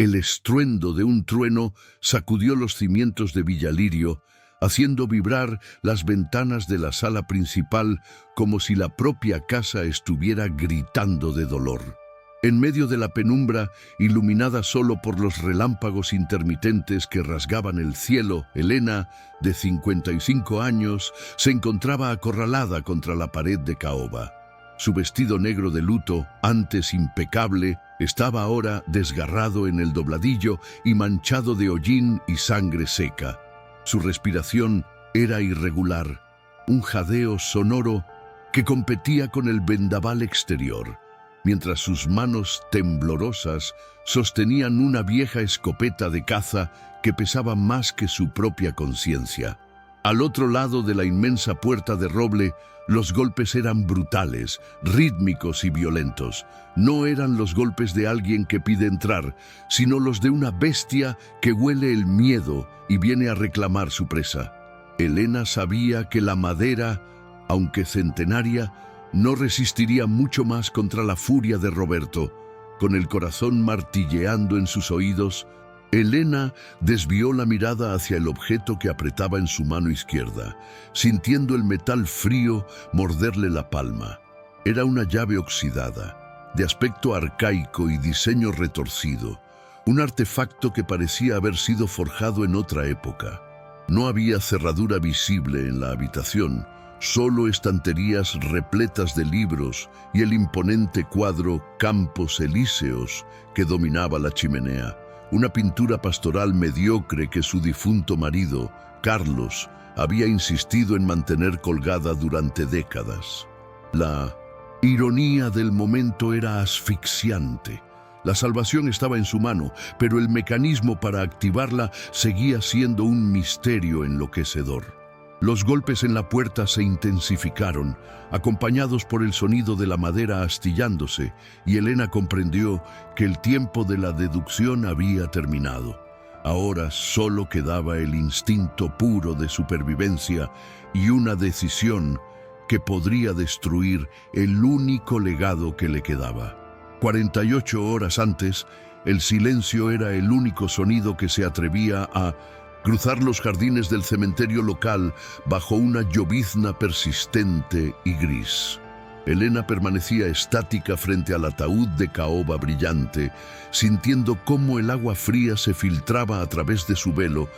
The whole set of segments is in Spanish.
El estruendo de un trueno sacudió los cimientos de Villalirio, haciendo vibrar las ventanas de la sala principal como si la propia casa estuviera gritando de dolor. En medio de la penumbra, iluminada solo por los relámpagos intermitentes que rasgaban el cielo, Helena, de 55 años, se encontraba acorralada contra la pared de caoba. Su vestido negro de luto, antes impecable, estaba ahora desgarrado en el dobladillo y manchado de hollín y sangre seca. Su respiración era irregular, un jadeo sonoro que competía con el vendaval exterior, mientras sus manos temblorosas sostenían una vieja escopeta de caza que pesaba más que su propia conciencia. Al otro lado de la inmensa puerta de roble, los golpes eran brutales, rítmicos y violentos. No eran los golpes de alguien que pide entrar, sino los de una bestia que huele el miedo y viene a reclamar su presa. Helena sabía que la madera, aunque centenaria, no resistiría mucho más contra la furia de Roberto. Con el corazón martilleando en sus oídos, Helena desvió la mirada hacia el objeto que apretaba en su mano izquierda, sintiendo el metal frío morderle la palma. Era una llave oxidada, de aspecto arcaico y diseño retorcido, un artefacto que parecía haber sido forjado en otra época. No había cerradura visible en la habitación, solo estanterías repletas de libros y el imponente cuadro Campos Elíseos que dominaba la chimenea. Una pintura pastoral mediocre que su difunto marido, Carlos, había insistido en mantener colgada durante décadas. La ironía del momento era asfixiante. La salvación estaba en su mano, pero el mecanismo para activarla seguía siendo un misterio enloquecedor. Los golpes en la puerta se intensificaron, acompañados por el sonido de la madera astillándose, y Helena comprendió que el tiempo de la deducción había terminado. Ahora solo quedaba el instinto puro de supervivencia y una decisión que podría destruir el único legado que le quedaba. 48 horas antes, el silencio era el único sonido que se atrevía a cruzar los jardines del cementerio local bajo una llovizna persistente y gris. Helena permanecía estática frente al ataúd de caoba brillante, sintiendo cómo el agua fría se filtraba a través de su velo,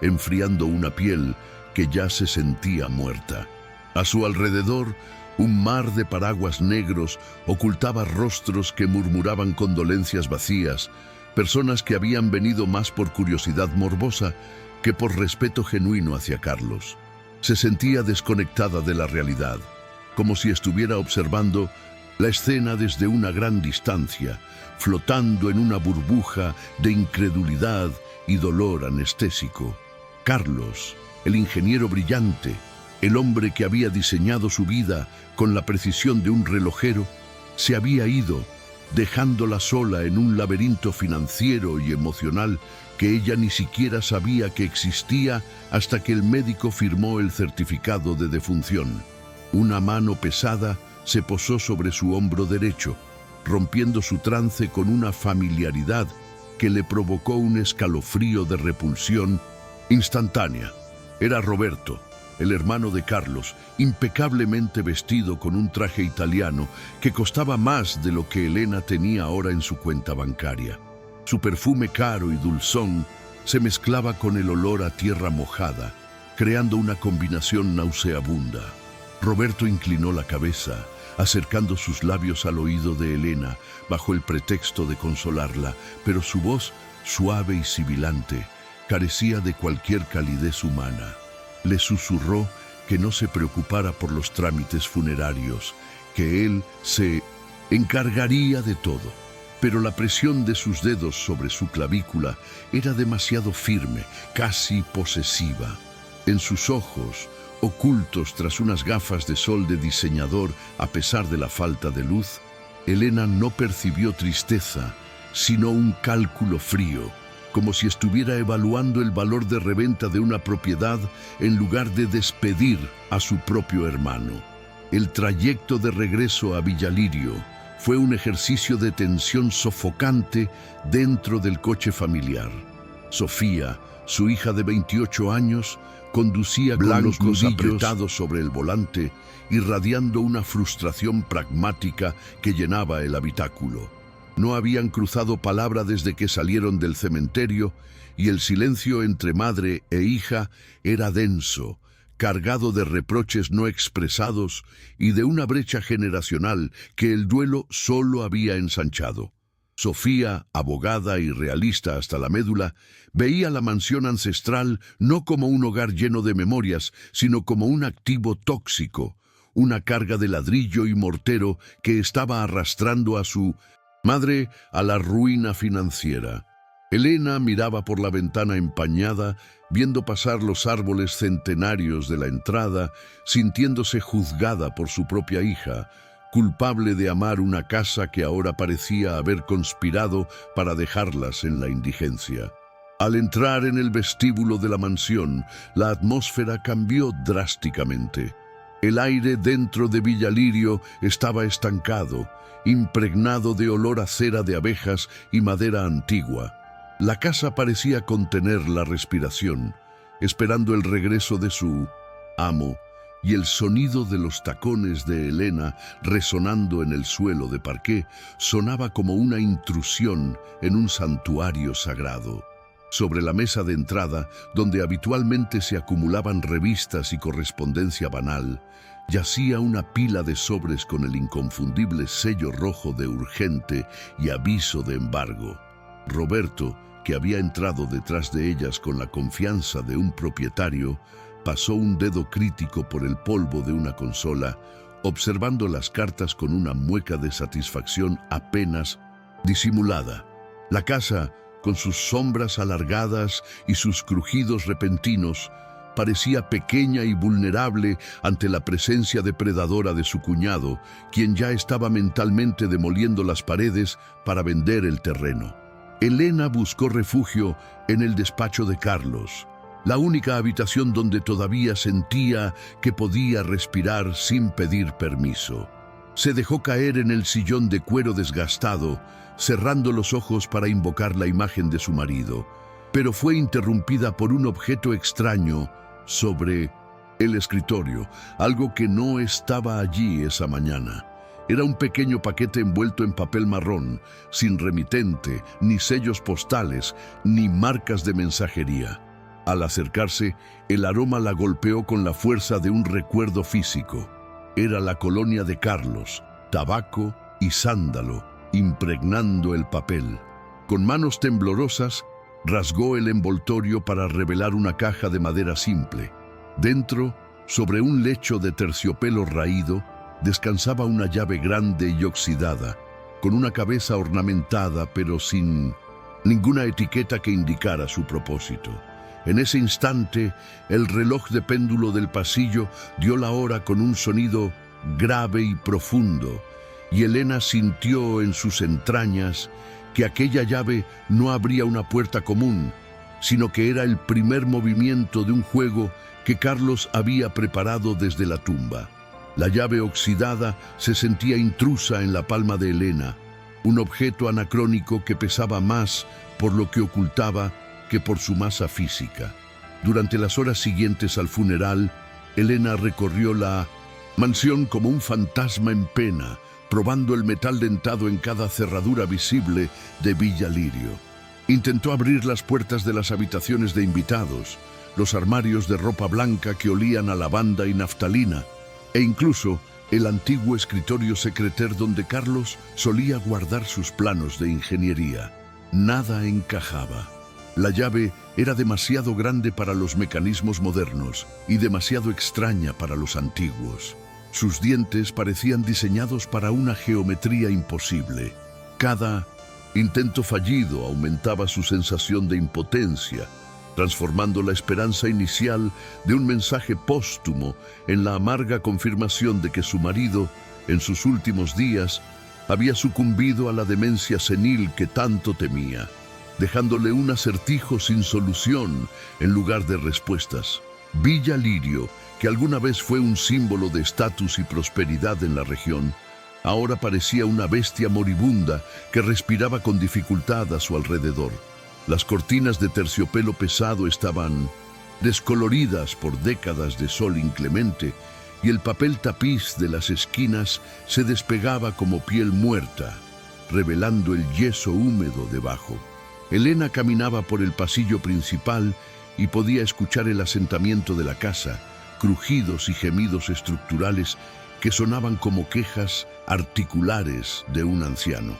enfriando una piel que ya se sentía muerta. A su alrededor, un mar de paraguas negros ocultaba rostros que murmuraban condolencias vacías, personas que habían venido más por curiosidad morbosa que por respeto genuino hacia Carlos. Se sentía desconectada de la realidad, como si estuviera observando la escena desde una gran distancia, flotando en una burbuja de incredulidad y dolor anestésico. Carlos, el ingeniero brillante, el hombre que había diseñado su vida con la precisión de un relojero, se había ido, dejándola sola en un laberinto financiero y emocional que ella ni siquiera sabía que existía hasta que el médico firmó el certificado de defunción. Una mano pesada se posó sobre su hombro derecho, rompiendo su trance con una familiaridad que le provocó un escalofrío de repulsión instantánea. Era Roberto, el hermano de Carlos, impecablemente vestido con un traje italiano que costaba más de lo que Helena tenía ahora en su cuenta bancaria. Su perfume caro y dulzón se mezclaba con el olor a tierra mojada, creando una combinación nauseabunda. Roberto inclinó la cabeza, acercando sus labios al oído de Helena bajo el pretexto de consolarla, pero su voz, suave y sibilante, carecía de cualquier calidez humana. Le susurró que no se preocupara por los trámites funerarios, que él se encargaría de todo. Pero la presión de sus dedos sobre su clavícula era demasiado firme, casi posesiva. En sus ojos, ocultos tras unas gafas de sol de diseñador a pesar de la falta de luz, Helena no percibió tristeza, sino un cálculo frío, como si estuviera evaluando el valor de reventa de una propiedad en lugar de despedir a su propio hermano. El trayecto de regreso a Villalirio fue un ejercicio de tensión sofocante dentro del coche familiar. Sofía, su hija de 28 años, conducía con los nudillos apretados sobre el volante, irradiando una frustración pragmática que llenaba el habitáculo. No habían cruzado palabra desde que salieron del cementerio y el silencio entre madre e hija era denso, cargado de reproches no expresados y de una brecha generacional que el duelo solo había ensanchado. Sofía, abogada y realista hasta la médula, veía la mansión ancestral no como un hogar lleno de memorias, sino como un activo tóxico, una carga de ladrillo y mortero que estaba arrastrando a su madre a la ruina financiera. Elena miraba por la ventana empañada, viendo pasar los árboles centenarios de la entrada, sintiéndose juzgada por su propia hija, culpable de amar una casa que ahora parecía haber conspirado para dejarlas en la indigencia. Al entrar en el vestíbulo de la mansión, la atmósfera cambió drásticamente. El aire dentro de Villa Lirio estaba estancado, impregnado de olor a cera de abejas y madera antigua. La casa parecía contener la respiración, esperando el regreso de su amo, y el sonido de los tacones de Elena resonando en el suelo de parqué sonaba como una intrusión en un santuario sagrado. Sobre la mesa de entrada, donde habitualmente se acumulaban revistas y correspondencia banal, yacía una pila de sobres con el inconfundible sello rojo de urgente y aviso de embargo. Roberto, que había entrado detrás de ellas con la confianza de un propietario, pasó un dedo crítico por el polvo de una consola, observando las cartas con una mueca de satisfacción apenas disimulada. La casa, con sus sombras alargadas y sus crujidos repentinos, parecía pequeña y vulnerable ante la presencia depredadora de su cuñado, quien ya estaba mentalmente demoliendo las paredes para vender el terreno. Elena buscó refugio en el despacho de Carlos, la única habitación donde todavía sentía que podía respirar sin pedir permiso. Se dejó caer en el sillón de cuero desgastado, cerrando los ojos para invocar la imagen de su marido, pero fue interrumpida por un objeto extraño sobre el escritorio, algo que no estaba allí esa mañana. Era un pequeño paquete envuelto en papel marrón, sin remitente, ni sellos postales, ni marcas de mensajería. Al acercarse, el aroma la golpeó con la fuerza de un recuerdo físico. Era la colonia de Carlos, tabaco y sándalo, impregnando el papel. Con manos temblorosas, rasgó el envoltorio para revelar una caja de madera simple. Dentro, sobre un lecho de terciopelo raído, descansaba una llave grande y oxidada, con una cabeza ornamentada pero sin ninguna etiqueta que indicara su propósito. En ese instante, el reloj de péndulo del pasillo dio la hora con un sonido grave y profundo, y Elena sintió en sus entrañas que aquella llave no abría una puerta común, sino que era el primer movimiento de un juego que Carlos había preparado desde la tumba. La llave oxidada se sentía intrusa en la palma de Elena, un objeto anacrónico que pesaba más por lo que ocultaba que por su masa física. Durante las horas siguientes al funeral, Elena recorrió la mansión como un fantasma en pena, probando el metal dentado en cada cerradura visible de Villa Lirio. Intentó abrir las puertas de las habitaciones de invitados, los armarios de ropa blanca que olían a lavanda y naftalina, e incluso el antiguo escritorio secreter donde Carlos solía guardar sus planos de ingeniería. Nada encajaba. La llave era demasiado grande para los mecanismos modernos y demasiado extraña para los antiguos. Sus dientes parecían diseñados para una geometría imposible. Cada intento fallido aumentaba su sensación de impotencia, transformando la esperanza inicial de un mensaje póstumo en la amarga confirmación de que su marido, en sus últimos días, había sucumbido a la demencia senil que tanto temía, dejándole un acertijo sin solución en lugar de respuestas. Villa Lirio, que alguna vez fue un símbolo de estatus y prosperidad en la región, Ahora parecía una bestia moribunda que respiraba con dificultad a su alrededor. Las cortinas de terciopelo pesado estaban descoloridas por décadas de sol inclemente, y el papel tapiz de las esquinas se despegaba como piel muerta, revelando el yeso húmedo debajo. Elena caminaba por el pasillo principal y podía escuchar el asentamiento de la casa, crujidos y gemidos estructurales que sonaban como quejas articulares de un anciano.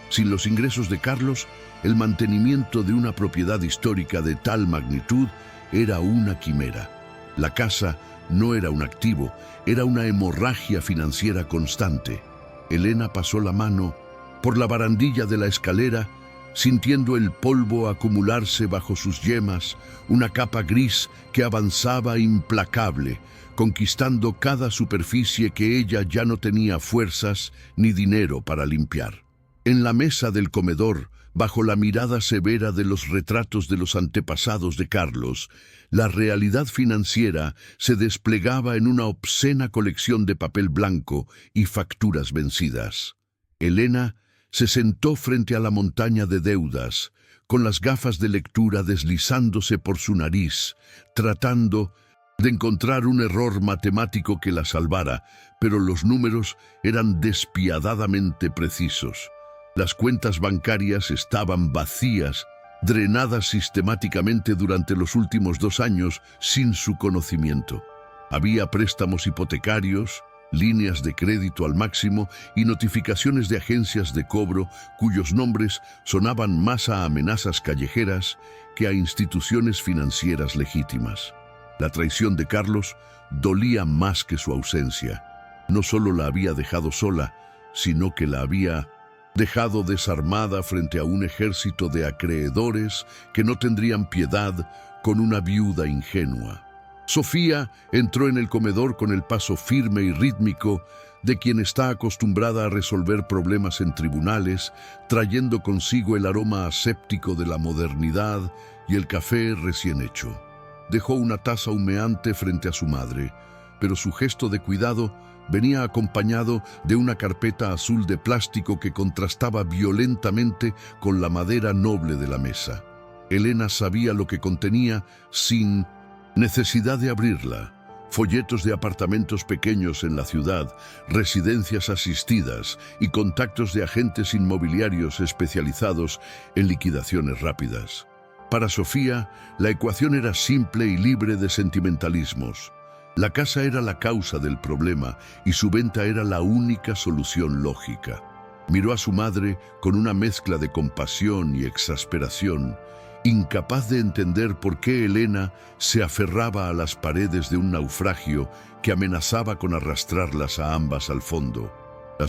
Sin los ingresos de Carlos, el mantenimiento de una propiedad histórica de tal magnitud era una quimera. La casa no era un activo, era una hemorragia financiera constante. Elena pasó la mano por la barandilla de la escalera, sintiendo el polvo acumularse bajo sus yemas, una capa gris que avanzaba implacable, conquistando cada superficie que ella ya no tenía fuerzas ni dinero para limpiar. En la mesa del comedor, bajo la mirada severa de los retratos de los antepasados de Carlos, la realidad financiera se desplegaba en una obscena colección de papel blanco y facturas vencidas. Elena se sentó frente a la montaña de deudas, con las gafas de lectura deslizándose por su nariz, tratando de encontrar un error matemático que la salvara, pero los números eran despiadadamente precisos. Las cuentas bancarias estaban vacías, drenadas sistemáticamente durante los últimos 2 años sin su conocimiento. Había préstamos hipotecarios, líneas de crédito al máximo y notificaciones de agencias de cobro cuyos nombres sonaban más a amenazas callejeras que a instituciones financieras legítimas. La traición de Carlos dolía más que su ausencia. No solo la había dejado sola, sino que la había dejado desarmada frente a un ejército de acreedores que no tendrían piedad con una viuda ingenua. Sofía entró en el comedor con el paso firme y rítmico de quien está acostumbrada a resolver problemas en tribunales, trayendo consigo el aroma aséptico de la modernidad y el café recién hecho. Dejó una taza humeante frente a su madre, pero su gesto de cuidado venía acompañado de una carpeta azul de plástico que contrastaba violentamente con la madera noble de la mesa. Elena sabía lo que contenía sin necesidad de abrirla: folletos de apartamentos pequeños en la ciudad, residencias asistidas y contactos de agentes inmobiliarios especializados en liquidaciones rápidas. Para Sofía, la ecuación era simple y libre de sentimentalismos. La casa era la causa del problema y su venta era la única solución lógica. Miró a su madre con una mezcla de compasión y exasperación, incapaz de entender por qué Elena se aferraba a las paredes de un naufragio que amenazaba con arrastrarlas a ambas al fondo. La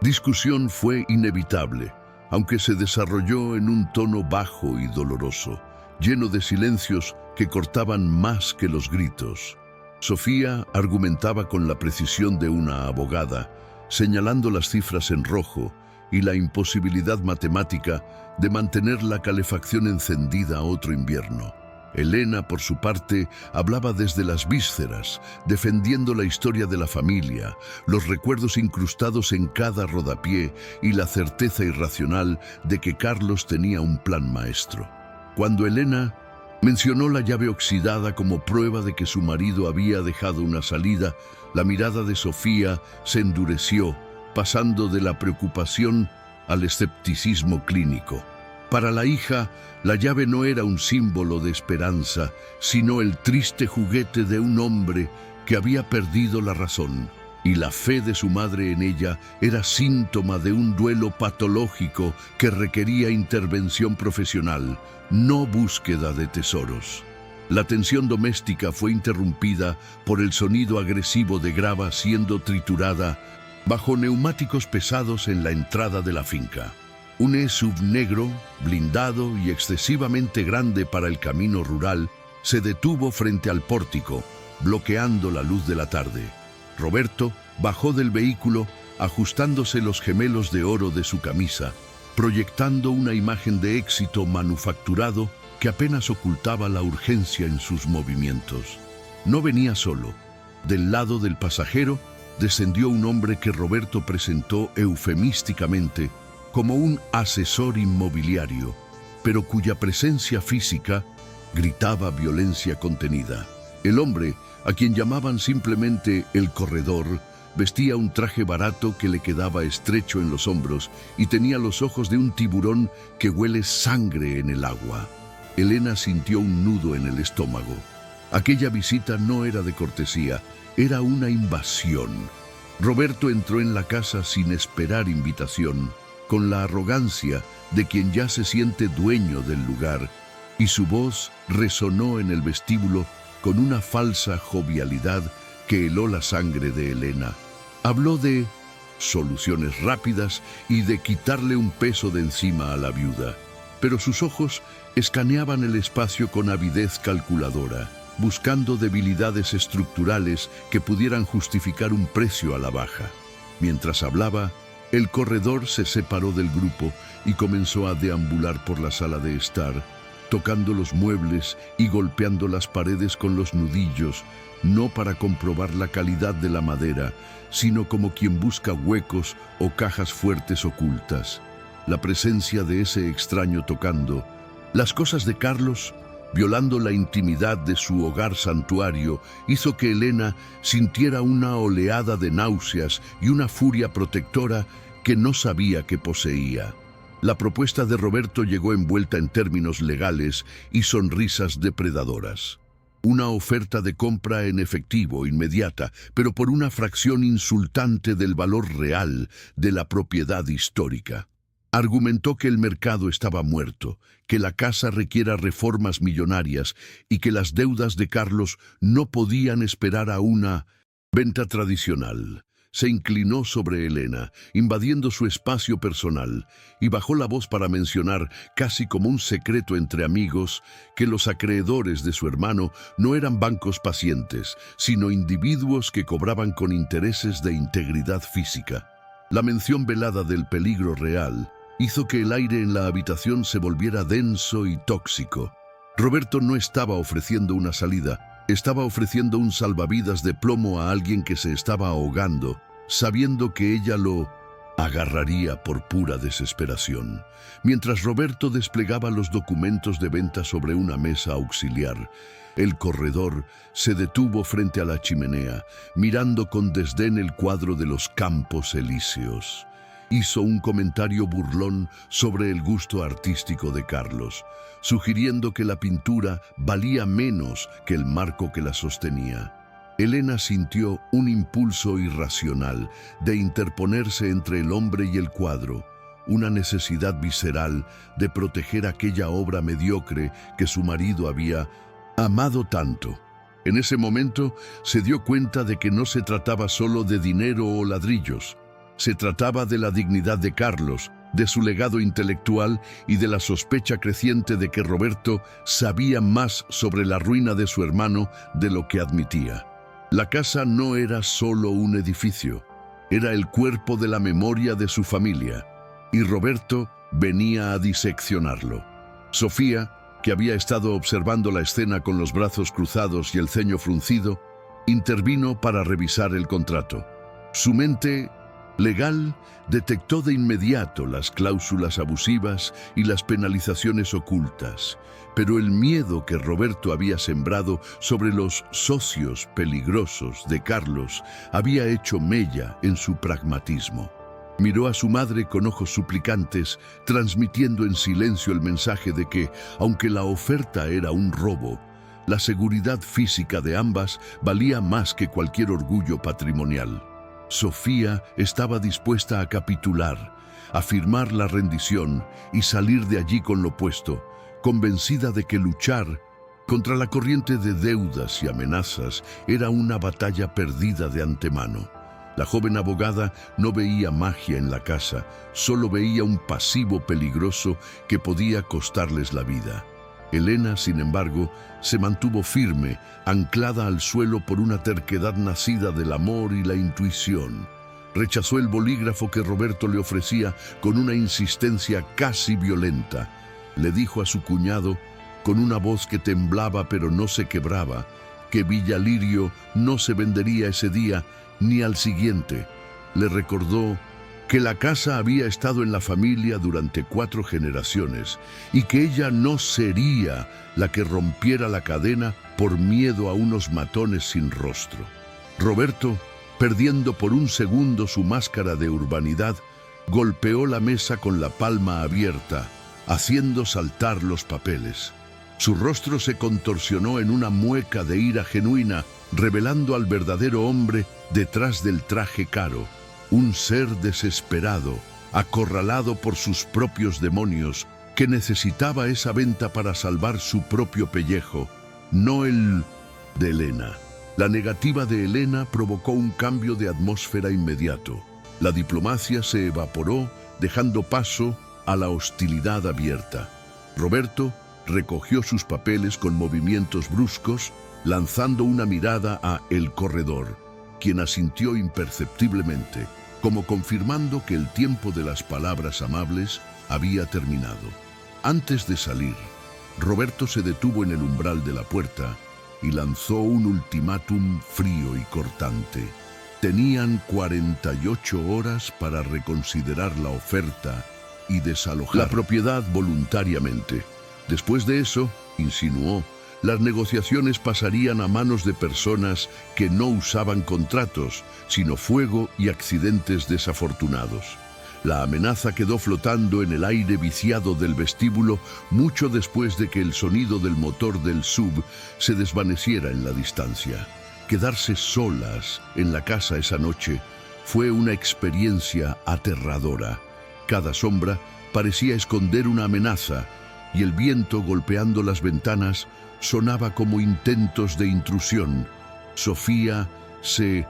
discusión fue inevitable, aunque se desarrolló en un tono bajo y doloroso, lleno de silencios que cortaban más que los gritos. Sofía argumentaba con la precisión de una abogada, señalando las cifras en rojo y la imposibilidad matemática de mantener la calefacción encendida otro invierno. Elena, por su parte, hablaba desde las vísceras, defendiendo la historia de la familia, los recuerdos incrustados en cada rodapié y la certeza irracional de que Carlos tenía un plan maestro. Cuando Elena mencionó la llave oxidada como prueba de que su marido había dejado una salida, la mirada de Sofía se endureció, pasando de la preocupación al escepticismo clínico. Para la hija, la llave no era un símbolo de esperanza, sino el triste juguete de un hombre que había perdido la razón, y la fe de su madre en ella era síntoma de un duelo patológico que requería intervención profesional, no búsqueda de tesoros. La tensión doméstica fue interrumpida por el sonido agresivo de grava siendo triturada bajo neumáticos pesados en la entrada de la finca. Un SUV negro, blindado y excesivamente grande para el camino rural, se detuvo frente al pórtico, bloqueando la luz de la tarde. Roberto bajó del vehículo, ajustándose los gemelos de oro de su camisa, proyectando una imagen de éxito manufacturado que apenas ocultaba la urgencia en sus movimientos. No venía solo. Del lado del pasajero descendió un hombre que Roberto presentó eufemísticamente como un asesor inmobiliario, pero cuya presencia física gritaba violencia contenida. El hombre, a quien llamaban simplemente el corredor, vestía un traje barato que le quedaba estrecho en los hombros y tenía los ojos de un tiburón que huele sangre en el agua. Elena sintió un nudo en el estómago. Aquella visita no era de cortesía, era una invasión. Roberto entró en la casa sin esperar invitación, con la arrogancia de quien ya se siente dueño del lugar, y su voz resonó en el vestíbulo con una falsa jovialidad que heló la sangre de Elena. Habló de soluciones rápidas y de quitarle un peso de encima a la viuda, pero sus ojos escaneaban el espacio con avidez calculadora, buscando debilidades estructurales que pudieran justificar un precio a la baja. Mientras hablaba, el corredor se separó del grupo y comenzó a deambular por la sala de estar, tocando los muebles y golpeando las paredes con los nudillos, no para comprobar la calidad de la madera, sino como quien busca huecos o cajas fuertes ocultas. La presencia de ese extraño tocando las cosas de Carlos, violando la intimidad de su hogar santuario, hizo que Elena sintiera una oleada de náuseas y una furia protectora que no sabía que poseía. La propuesta de Roberto llegó envuelta en términos legales y sonrisas depredadoras. Una oferta de compra en efectivo inmediata, pero por una fracción insultante del valor real de la propiedad histórica. Argumentó que el mercado estaba muerto, que la casa requiera reformas millonarias y que las deudas de Carlos no podían esperar a una venta tradicional. Se inclinó sobre Elena, invadiendo su espacio personal, y bajó la voz para mencionar, casi como un secreto entre amigos, que los acreedores de su hermano no eran bancos pacientes, sino individuos que cobraban con intereses de integridad física. La mención velada del peligro real hizo que el aire en la habitación se volviera denso y tóxico. Roberto no estaba ofreciendo una salida, estaba ofreciendo un salvavidas de plomo a alguien que se estaba ahogando, sabiendo que ella lo agarraría por pura desesperación. Mientras Roberto desplegaba los documentos de venta sobre una mesa auxiliar, el corredor se detuvo frente a la chimenea, mirando con desdén el cuadro de los Campos Elíseos. Hizo un comentario burlón sobre el gusto artístico de Carlos, sugiriendo que la pintura valía menos que el marco que la sostenía. Elena sintió un impulso irracional de interponerse entre el hombre y el cuadro, una necesidad visceral de proteger aquella obra mediocre que su marido había amado tanto. En ese momento se dio cuenta de que no se trataba solo de dinero o ladrillos. Se trataba de la dignidad de Carlos, de su legado intelectual y de la sospecha creciente de que Roberto sabía más sobre la ruina de su hermano de lo que admitía. La casa no era solo un edificio, era el cuerpo de la memoria de su familia, y Roberto venía a diseccionarlo. Sofía, que había estado observando la escena con los brazos cruzados y el ceño fruncido, intervino para revisar el contrato. Su mente legal detectó de inmediato las cláusulas abusivas y las penalizaciones ocultas, pero el miedo que Roberto había sembrado sobre los socios peligrosos de Carlos había hecho mella en su pragmatismo. Miró a su madre con ojos suplicantes, transmitiendo en silencio el mensaje de que, aunque la oferta era un robo, la seguridad física de ambas valía más que cualquier orgullo patrimonial. Sofía estaba dispuesta a capitular, a firmar la rendición y salir de allí con lo puesto, convencida de que luchar contra la corriente de deudas y amenazas era una batalla perdida de antemano. La joven abogada no veía magia en la casa, solo veía un pasivo peligroso que podía costarles la vida. Elena, sin embargo, se mantuvo firme, anclada al suelo por una terquedad nacida del amor y la intuición. Rechazó el bolígrafo que Roberto le ofrecía con una insistencia casi violenta. Le dijo a su cuñado, con una voz que temblaba pero no se quebraba, que Villalirio no se vendería ese día ni al siguiente. Le recordó que la casa había estado en la familia durante 4 generaciones y que ella no sería la que rompiera la cadena por miedo a unos matones sin rostro. Roberto, perdiendo por un segundo su máscara de urbanidad, golpeó la mesa con la palma abierta, haciendo saltar los papeles. Su rostro se contorsionó en una mueca de ira genuina, revelando al verdadero hombre detrás del traje caro. Un ser desesperado, acorralado por sus propios demonios, que necesitaba esa venta para salvar su propio pellejo, no el de Elena. La negativa de Elena provocó un cambio de atmósfera inmediato. La diplomacia se evaporó, dejando paso a la hostilidad abierta. Roberto recogió sus papeles con movimientos bruscos, lanzando una mirada a El Corredor, quien asintió imperceptiblemente, como confirmando que el tiempo de las palabras amables había terminado. Antes de salir, Roberto se detuvo en el umbral de la puerta y lanzó un ultimátum frío y cortante. Tenían 48 horas para reconsiderar la oferta y desalojar la propiedad voluntariamente. Después de eso, insinuó, las negociaciones pasarían a manos de personas que no usaban contratos, sino fuego y accidentes desafortunados. La amenaza quedó flotando en el aire viciado del vestíbulo mucho después de que el sonido del motor del sub se desvaneciera en la distancia. Quedarse solas en la casa esa noche fue una experiencia aterradora. Cada sombra parecía esconder una amenaza y el viento golpeando las ventanas sonaba como intentos de intrusión. Sofía se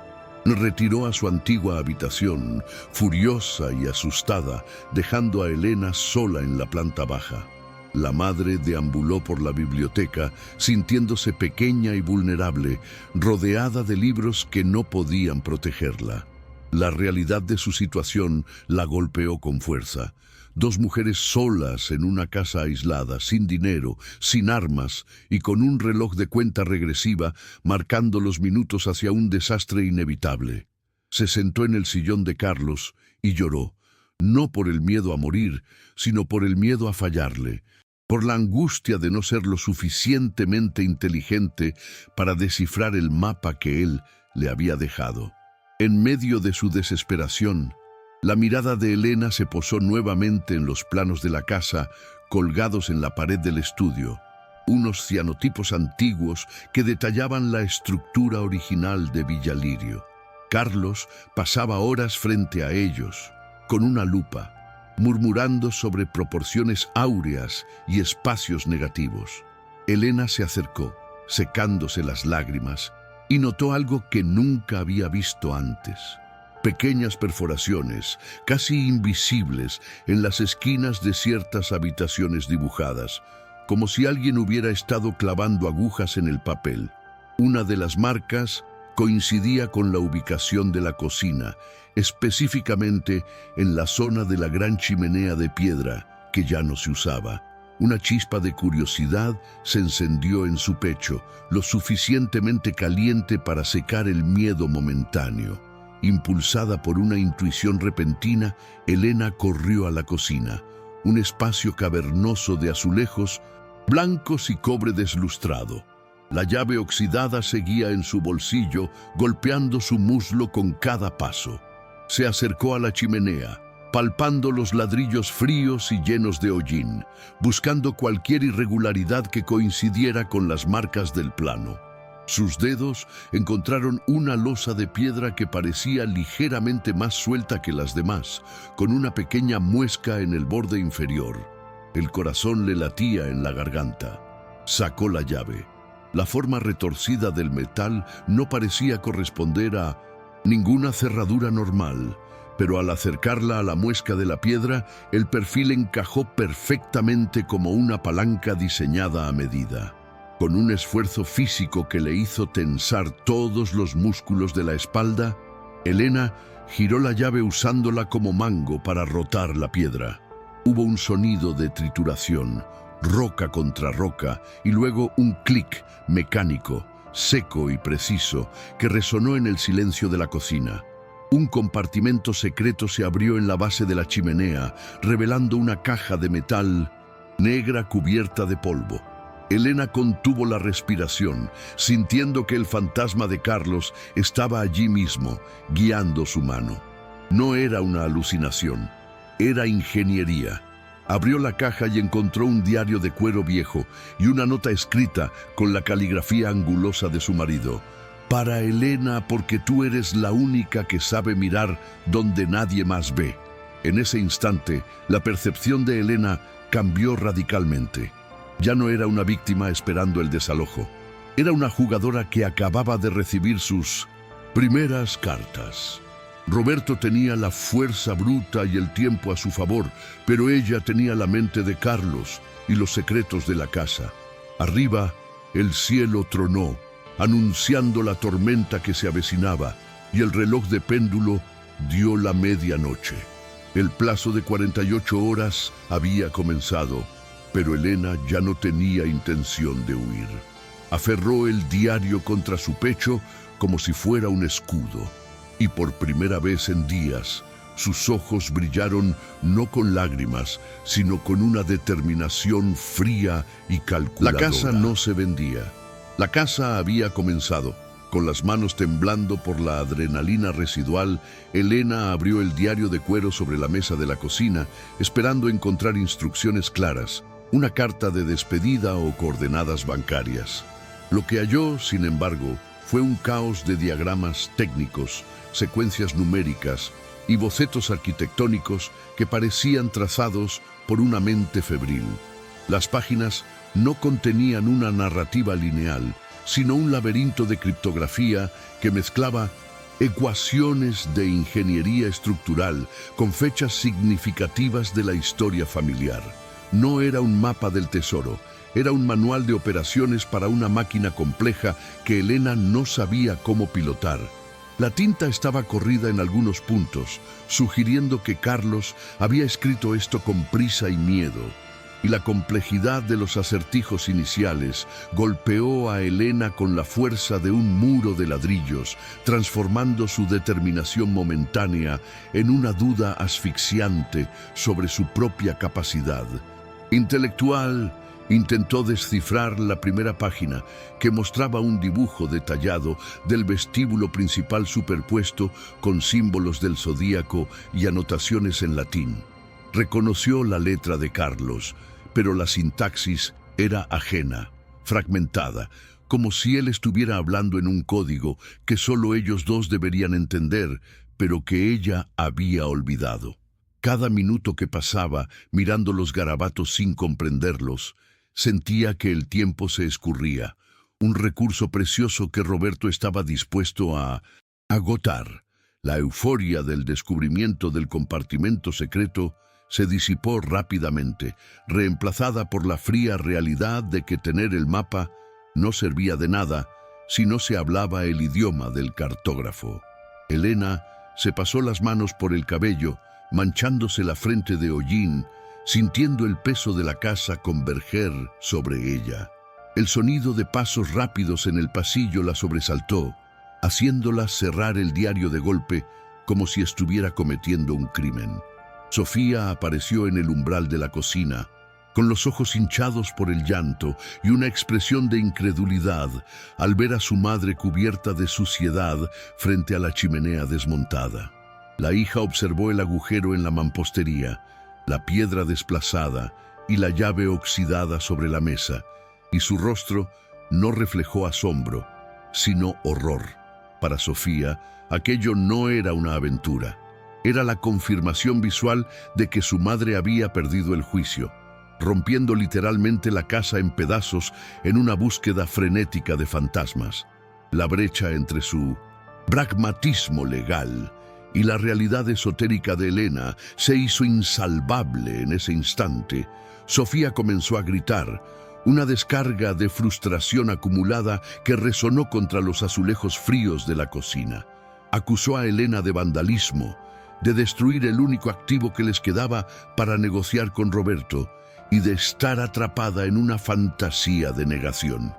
retiró a su antigua habitación, furiosa y asustada, dejando a Elena sola en la planta baja. La madre deambuló por la biblioteca, sintiéndose pequeña y vulnerable, rodeada de libros que no podían protegerla. La realidad de su situación la golpeó con fuerza. 2 mujeres solas en una casa aislada, sin dinero, sin armas y con un reloj de cuenta regresiva marcando los minutos hacia un desastre inevitable. Se sentó en el sillón de Carlos y lloró, no por el miedo a morir, sino por el miedo a fallarle, por la angustia de no ser lo suficientemente inteligente para descifrar el mapa que él le había dejado. En medio de su desesperación, la mirada de Elena se posó nuevamente en los planos de la casa, colgados en la pared del estudio, unos cianotipos antiguos que detallaban la estructura original de Villalirio. Carlos pasaba horas frente a ellos, con una lupa, murmurando sobre proporciones áureas y espacios negativos. Elena se acercó, secándose las lágrimas, y notó algo que nunca había visto antes. Pequeñas perforaciones, casi invisibles, en las esquinas de ciertas habitaciones dibujadas, como si alguien hubiera estado clavando agujas en el papel. Una de las marcas coincidía con la ubicación de la cocina, específicamente en la zona de la gran chimenea de piedra, que ya no se usaba. Una chispa de curiosidad se encendió en su pecho, lo suficientemente caliente para secar el miedo momentáneo. Impulsada por una intuición repentina, Elena corrió a la cocina, un espacio cavernoso de azulejos, blancos y cobre deslustrado. La llave oxidada seguía en su bolsillo, golpeando su muslo con cada paso. Se acercó a la chimenea, palpando los ladrillos fríos y llenos de hollín, buscando cualquier irregularidad que coincidiera con las marcas del plano. Sus dedos encontraron una losa de piedra que parecía ligeramente más suelta que las demás, con una pequeña muesca en el borde inferior. El corazón le latía en la garganta. Sacó la llave. La forma retorcida del metal no parecía corresponder a ninguna cerradura normal, pero al acercarla a la muesca de la piedra, el perfil encajó perfectamente como una palanca diseñada a medida. Con un esfuerzo físico que le hizo tensar todos los músculos de la espalda, Elena giró la llave usándola como mango para rotar la piedra. Hubo un sonido de trituración, roca contra roca, y luego un clic mecánico, seco y preciso, que resonó en el silencio de la cocina. Un compartimento secreto se abrió en la base de la chimenea, revelando una caja de metal negra cubierta de polvo. Elena contuvo la respiración, sintiendo que el fantasma de Carlos estaba allí mismo, guiando su mano. No era una alucinación, era ingeniería. Abrió la caja y encontró un diario de cuero viejo y una nota escrita con la caligrafía angulosa de su marido. Para Elena, porque tú eres la única que sabe mirar donde nadie más ve. En ese instante, la percepción de Elena cambió radicalmente. Ya no era una víctima esperando el desalojo. Era una jugadora que acababa de recibir sus primeras cartas. Roberto tenía la fuerza bruta y el tiempo a su favor, pero ella tenía la mente de Carlos y los secretos de la casa. Arriba, el cielo tronó, anunciando la tormenta que se avecinaba, y el reloj de péndulo dio la medianoche. El plazo de 48 horas había comenzado, pero Elena ya no tenía intención de huir. Aferró el diario contra su pecho como si fuera un escudo, y por primera vez en días, sus ojos brillaron no con lágrimas, sino con una determinación fría y calculadora. La casa no se vendía. La casa había comenzado. Con las manos temblando por la adrenalina residual, Elena abrió el diario de cuero sobre la mesa de la cocina, esperando encontrar instrucciones claras, una carta de despedida o coordenadas bancarias. Lo que halló, sin embargo, fue un caos de diagramas técnicos, secuencias numéricas y bocetos arquitectónicos que parecían trazados por una mente febril. Las páginas no contenían una narrativa lineal, sino un laberinto de criptografía que mezclaba ecuaciones de ingeniería estructural con fechas significativas de la historia familiar. No era un mapa del tesoro, era un manual de operaciones para una máquina compleja que Elena no sabía cómo pilotar. La tinta estaba corrida en algunos puntos, sugiriendo que Carlos había escrito esto con prisa y miedo. Y la complejidad de los acertijos iniciales golpeó a Elena con la fuerza de un muro de ladrillos, transformando su determinación momentánea en una duda asfixiante sobre su propia capacidad. Intelectual, intentó descifrar la primera página, que mostraba un dibujo detallado del vestíbulo principal superpuesto con símbolos del zodíaco y anotaciones en latín. Reconoció la letra de Carlos, pero la sintaxis era ajena, fragmentada, como si él estuviera hablando en un código que solo ellos dos deberían entender, pero que ella había olvidado. Cada minuto que pasaba, mirando los garabatos sin comprenderlos, sentía que el tiempo se escurría, un recurso precioso que Roberto estaba dispuesto a agotar. La euforia del descubrimiento del compartimento secreto se disipó rápidamente, reemplazada por la fría realidad de que tener el mapa no servía de nada si no se hablaba el idioma del cartógrafo. Elena se pasó las manos por el cabello, manchándose la frente de hollín, sintiendo el peso de la casa converger sobre ella. El sonido de pasos rápidos en el pasillo la sobresaltó, haciéndola cerrar el diario de golpe como si estuviera cometiendo un crimen. Sofía apareció en el umbral de la cocina, con los ojos hinchados por el llanto y una expresión de incredulidad al ver a su madre cubierta de suciedad frente a la chimenea desmontada. La hija observó el agujero en la mampostería, la piedra desplazada y la llave oxidada sobre la mesa, y su rostro no reflejó asombro, sino horror. Para Sofía, aquello no era una aventura. Era la confirmación visual de que su madre había perdido el juicio, rompiendo literalmente la casa en pedazos en una búsqueda frenética de fantasmas. La brecha entre su pragmatismo legal y la realidad esotérica de Elena se hizo insalvable en ese instante. Sofía comenzó a gritar, una descarga de frustración acumulada que resonó contra los azulejos fríos de la cocina. Acusó a Elena de vandalismo, de destruir el único activo que les quedaba para negociar con Roberto y de estar atrapada en una fantasía de negación.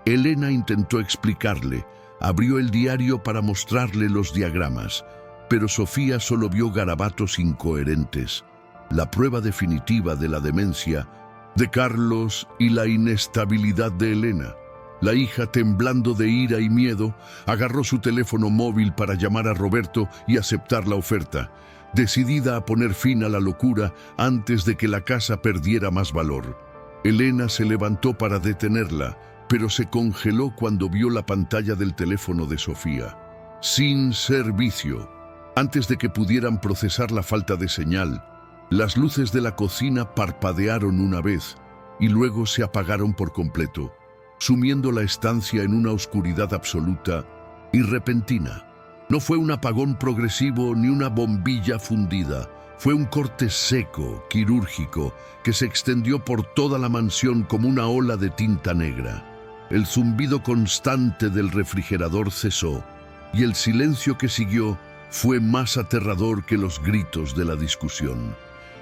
Elena intentó explicarle, abrió el diario para mostrarle los diagramas, pero Sofía solo vio garabatos incoherentes, la prueba definitiva de la demencia de Carlos y la inestabilidad de Elena. La hija, temblando de ira y miedo, agarró su teléfono móvil para llamar a Roberto y aceptar la oferta, decidida a poner fin a la locura antes de que la casa perdiera más valor. Elena se levantó para detenerla, pero se congeló cuando vio la pantalla del teléfono de Sofía. Sin servicio. Antes de que pudieran procesar la falta de señal, las luces de la cocina parpadearon una vez y luego se apagaron por completo, sumiendo la estancia en una oscuridad absoluta y repentina. No fue un apagón progresivo ni una bombilla fundida. Fue un corte seco, quirúrgico, que se extendió por toda la mansión como una ola de tinta negra. El zumbido constante del refrigerador cesó, y el silencio que siguió fue más aterrador que los gritos de la discusión.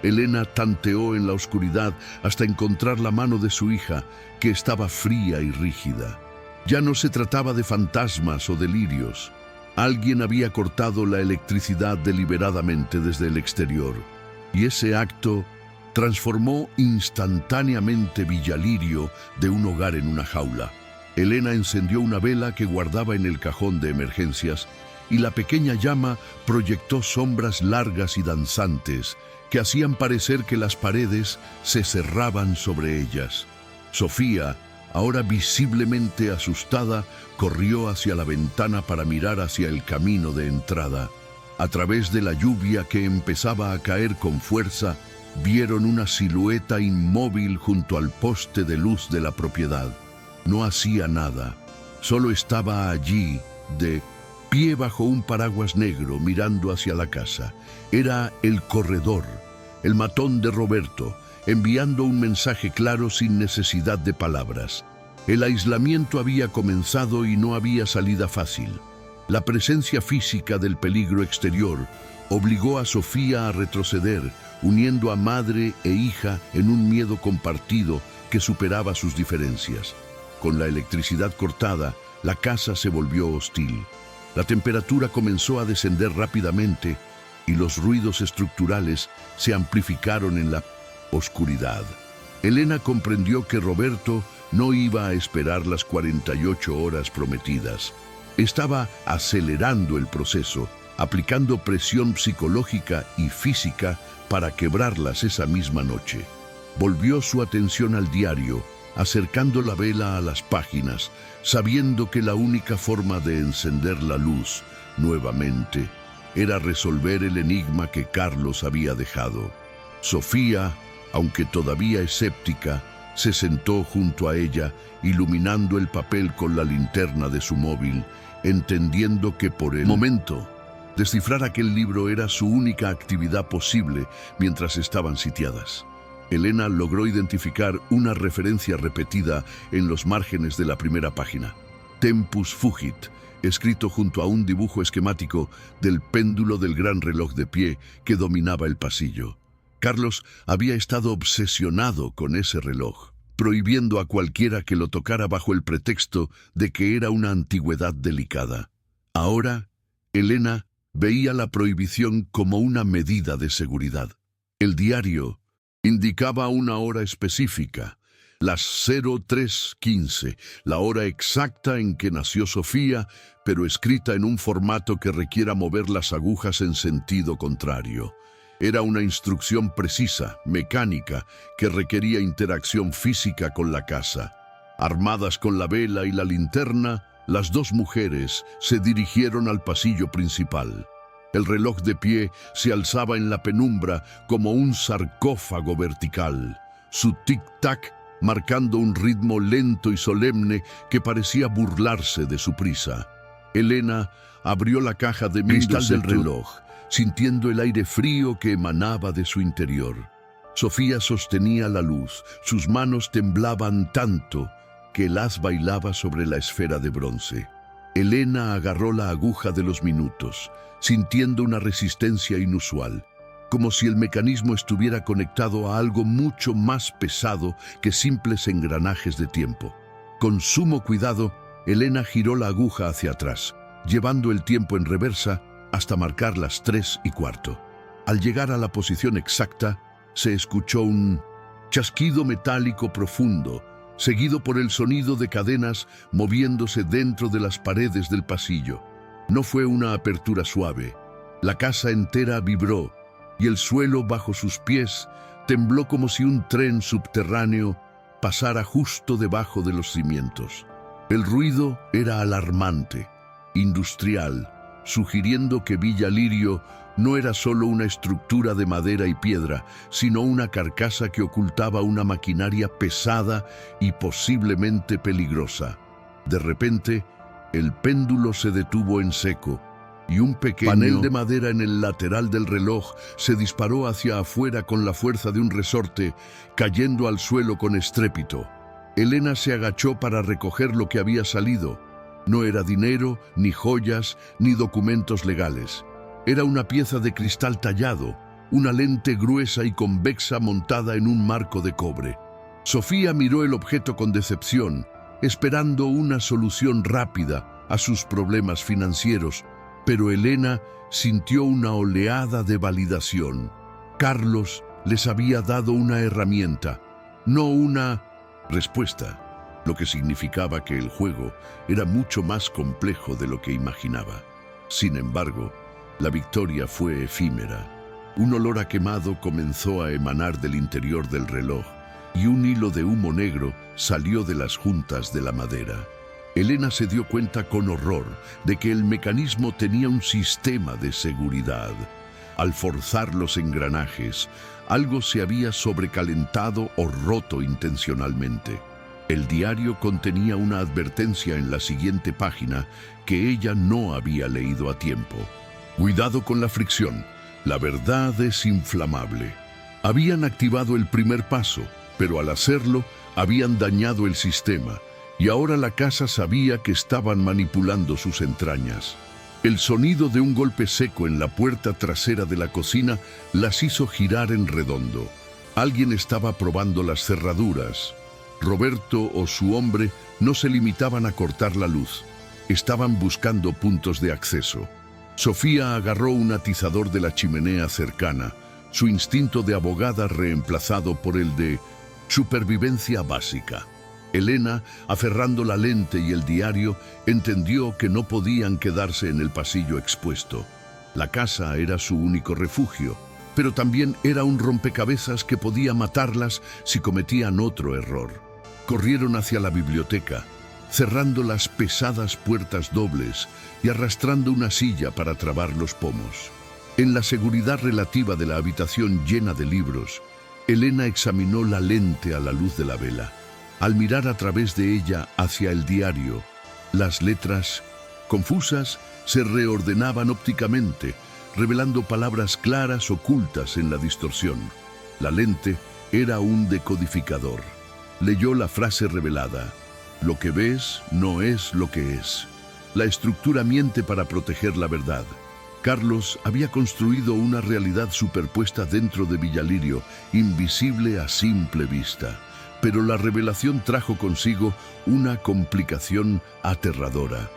Elena tanteó en la oscuridad hasta encontrar la mano de su hija, que estaba fría y rígida. Ya no se trataba de fantasmas o delirios. Alguien había cortado la electricidad deliberadamente desde el exterior, y ese acto transformó instantáneamente Villalirio de un hogar en una jaula. Elena encendió una vela que guardaba en el cajón de emergencias, y la pequeña llama proyectó sombras largas y danzantes que hacían parecer que las paredes se cerraban sobre ellas. Sofía, ahora visiblemente asustada, corrió hacia la ventana para mirar hacia el camino de entrada. A través de la lluvia que empezaba a caer con fuerza, vieron una silueta inmóvil junto al poste de luz de la propiedad. No hacía nada, solo estaba allí, de pie bajo un paraguas negro, mirando hacia la casa. Era el corredor, el matón de Roberto, enviando un mensaje claro sin necesidad de palabras. El aislamiento había comenzado y no había salida fácil. La presencia física del peligro exterior obligó a Sofía a retroceder, uniendo a madre e hija en un miedo compartido que superaba sus diferencias. Con la electricidad cortada, la casa se volvió hostil. La temperatura comenzó a descender rápidamente y los ruidos estructurales se amplificaron en la oscuridad. Elena comprendió que Roberto no iba a esperar las 48 horas prometidas. Estaba acelerando el proceso, aplicando presión psicológica y física para quebrarlas esa misma noche. Volvió su atención al diario, acercando la vela a las páginas, sabiendo que la única forma de encender la luz nuevamente era resolver el enigma que Carlos había dejado. Sofía, aunque todavía escéptica, se sentó junto a ella, iluminando el papel con la linterna de su móvil, entendiendo que por el momento descifrar aquel libro era su única actividad posible mientras estaban sitiadas. Elena logró identificar una referencia repetida en los márgenes de la primera página. Tempus fugit, escrito junto a un dibujo esquemático del péndulo del gran reloj de pie que dominaba el pasillo. Carlos había estado obsesionado con ese reloj, prohibiendo a cualquiera que lo tocara bajo el pretexto de que era una antigüedad delicada. Ahora, Elena veía la prohibición como una medida de seguridad. El diario indicaba una hora específica, las 03:15, la hora exacta en que nació Sofía, pero escrita en un formato que requiera mover las agujas en sentido contrario. Era una instrucción precisa, mecánica, que requería interacción física con la casa. Armadas con la vela y la linterna, las dos mujeres se dirigieron al pasillo principal. El reloj de pie se alzaba en la penumbra como un sarcófago vertical, su tic-tac marcando un ritmo lento y solemne que parecía burlarse de su prisa. Elena abrió la caja de cristal del reloj, sintiendo el aire frío que emanaba de su interior. Sofía sostenía la luz, sus manos temblaban tanto que el haz bailaba sobre la esfera de bronce. Elena agarró la aguja de los minutos, sintiendo una resistencia inusual, como si el mecanismo estuviera conectado a algo mucho más pesado que simples engranajes de tiempo. Con sumo cuidado, Elena giró la aguja hacia atrás, llevando el tiempo en reversa hasta marcar las 3:15. Al llegar a la posición exacta, se escuchó un chasquido metálico profundo, seguido por el sonido de cadenas moviéndose dentro de las paredes del pasillo. No fue una apertura suave. La casa entera vibró y el suelo bajo sus pies tembló como si un tren subterráneo pasara justo debajo de los cimientos. El ruido era alarmante, industrial, sugiriendo que Villa Lirio no era solo una estructura de madera y piedra, sino una carcasa que ocultaba una maquinaria pesada y posiblemente peligrosa. De repente, el péndulo se detuvo en seco y un pequeño panel de madera en el lateral del reloj se disparó hacia afuera con la fuerza de un resorte, cayendo al suelo con estrépito. Elena se agachó para recoger lo que había salido. No era dinero, ni joyas, ni documentos legales. Era una pieza de cristal tallado, una lente gruesa y convexa montada en un marco de cobre. Sofía miró el objeto con decepción, esperando una solución rápida a sus problemas financieros, pero Elena sintió una oleada de validación. Carlos les había dado una herramienta, no una respuesta, lo que significaba que el juego era mucho más complejo de lo que imaginaba. Sin embargo, la victoria fue efímera. Un olor a quemado comenzó a emanar del interior del reloj y un hilo de humo negro salió de las juntas de la madera. Elena se dio cuenta con horror de que el mecanismo tenía un sistema de seguridad. Al forzar los engranajes, algo se había sobrecalentado o roto intencionalmente. El diario contenía una advertencia en la siguiente página que ella no había leído a tiempo. Cuidado con la fricción, la verdad es inflamable. Habían activado el primer paso, pero al hacerlo habían dañado el sistema, y ahora la casa sabía que estaban manipulando sus entrañas. El sonido de un golpe seco en la puerta trasera de la cocina las hizo girar en redondo. Alguien estaba probando las cerraduras. Roberto o su hombre no se limitaban a cortar la luz. Estaban buscando puntos de acceso. Sofía agarró un atizador de la chimenea cercana, su instinto de abogada reemplazado por el de supervivencia básica. Elena, aferrando la lente y el diario, entendió que no podían quedarse en el pasillo expuesto. La casa era su único refugio, pero también era un rompecabezas que podía matarlas si cometían otro error. Corrieron hacia la biblioteca, cerrando las pesadas puertas dobles y arrastrando una silla para trabar los pomos. En la seguridad relativa de la habitación llena de libros, Elena examinó la lente a la luz de la vela. Al mirar a través de ella hacia el diario, las letras, confusas, se reordenaban ópticamente, revelando palabras claras ocultas en la distorsión. La lente era un decodificador. Leyó la frase revelada: lo que ves no es lo que es. La estructura miente para proteger la verdad. Carlos había construido una realidad superpuesta dentro de Villa Lirio, invisible a simple vista. Pero la revelación trajo consigo una complicación aterradora.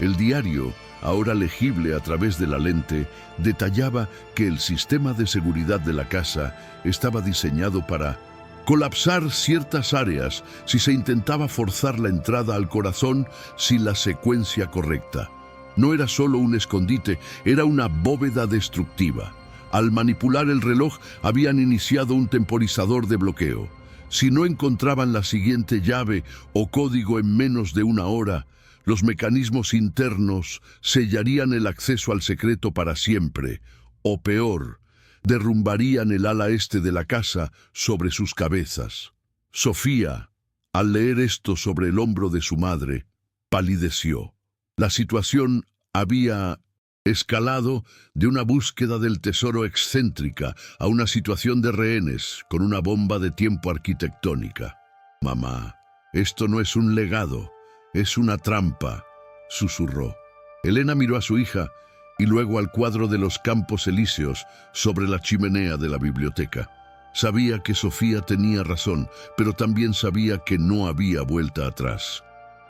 El diario, ahora legible a través de la lente, detallaba que el sistema de seguridad de la casa estaba diseñado para colapsar ciertas áreas si se intentaba forzar la entrada al corazón sin la secuencia correcta. No era solo un escondite, era una bóveda destructiva. Al manipular el reloj, habían iniciado un temporizador de bloqueo. Si no encontraban la siguiente llave o código en menos de una hora, los mecanismos internos sellarían el acceso al secreto para siempre, o peor, derrumbarían el ala este de la casa sobre sus cabezas. Sofía, al leer esto sobre el hombro de su madre, palideció. La situación había escalado de una búsqueda del tesoro excéntrica a una situación de rehenes con una bomba de tiempo arquitectónica. «Mamá, esto no es un legado, es una trampa», susurró. Elena miró a su hija y luego al cuadro de los Campos Elíseos sobre la chimenea de la biblioteca. Sabía que Sofía tenía razón, pero también sabía que no había vuelta atrás.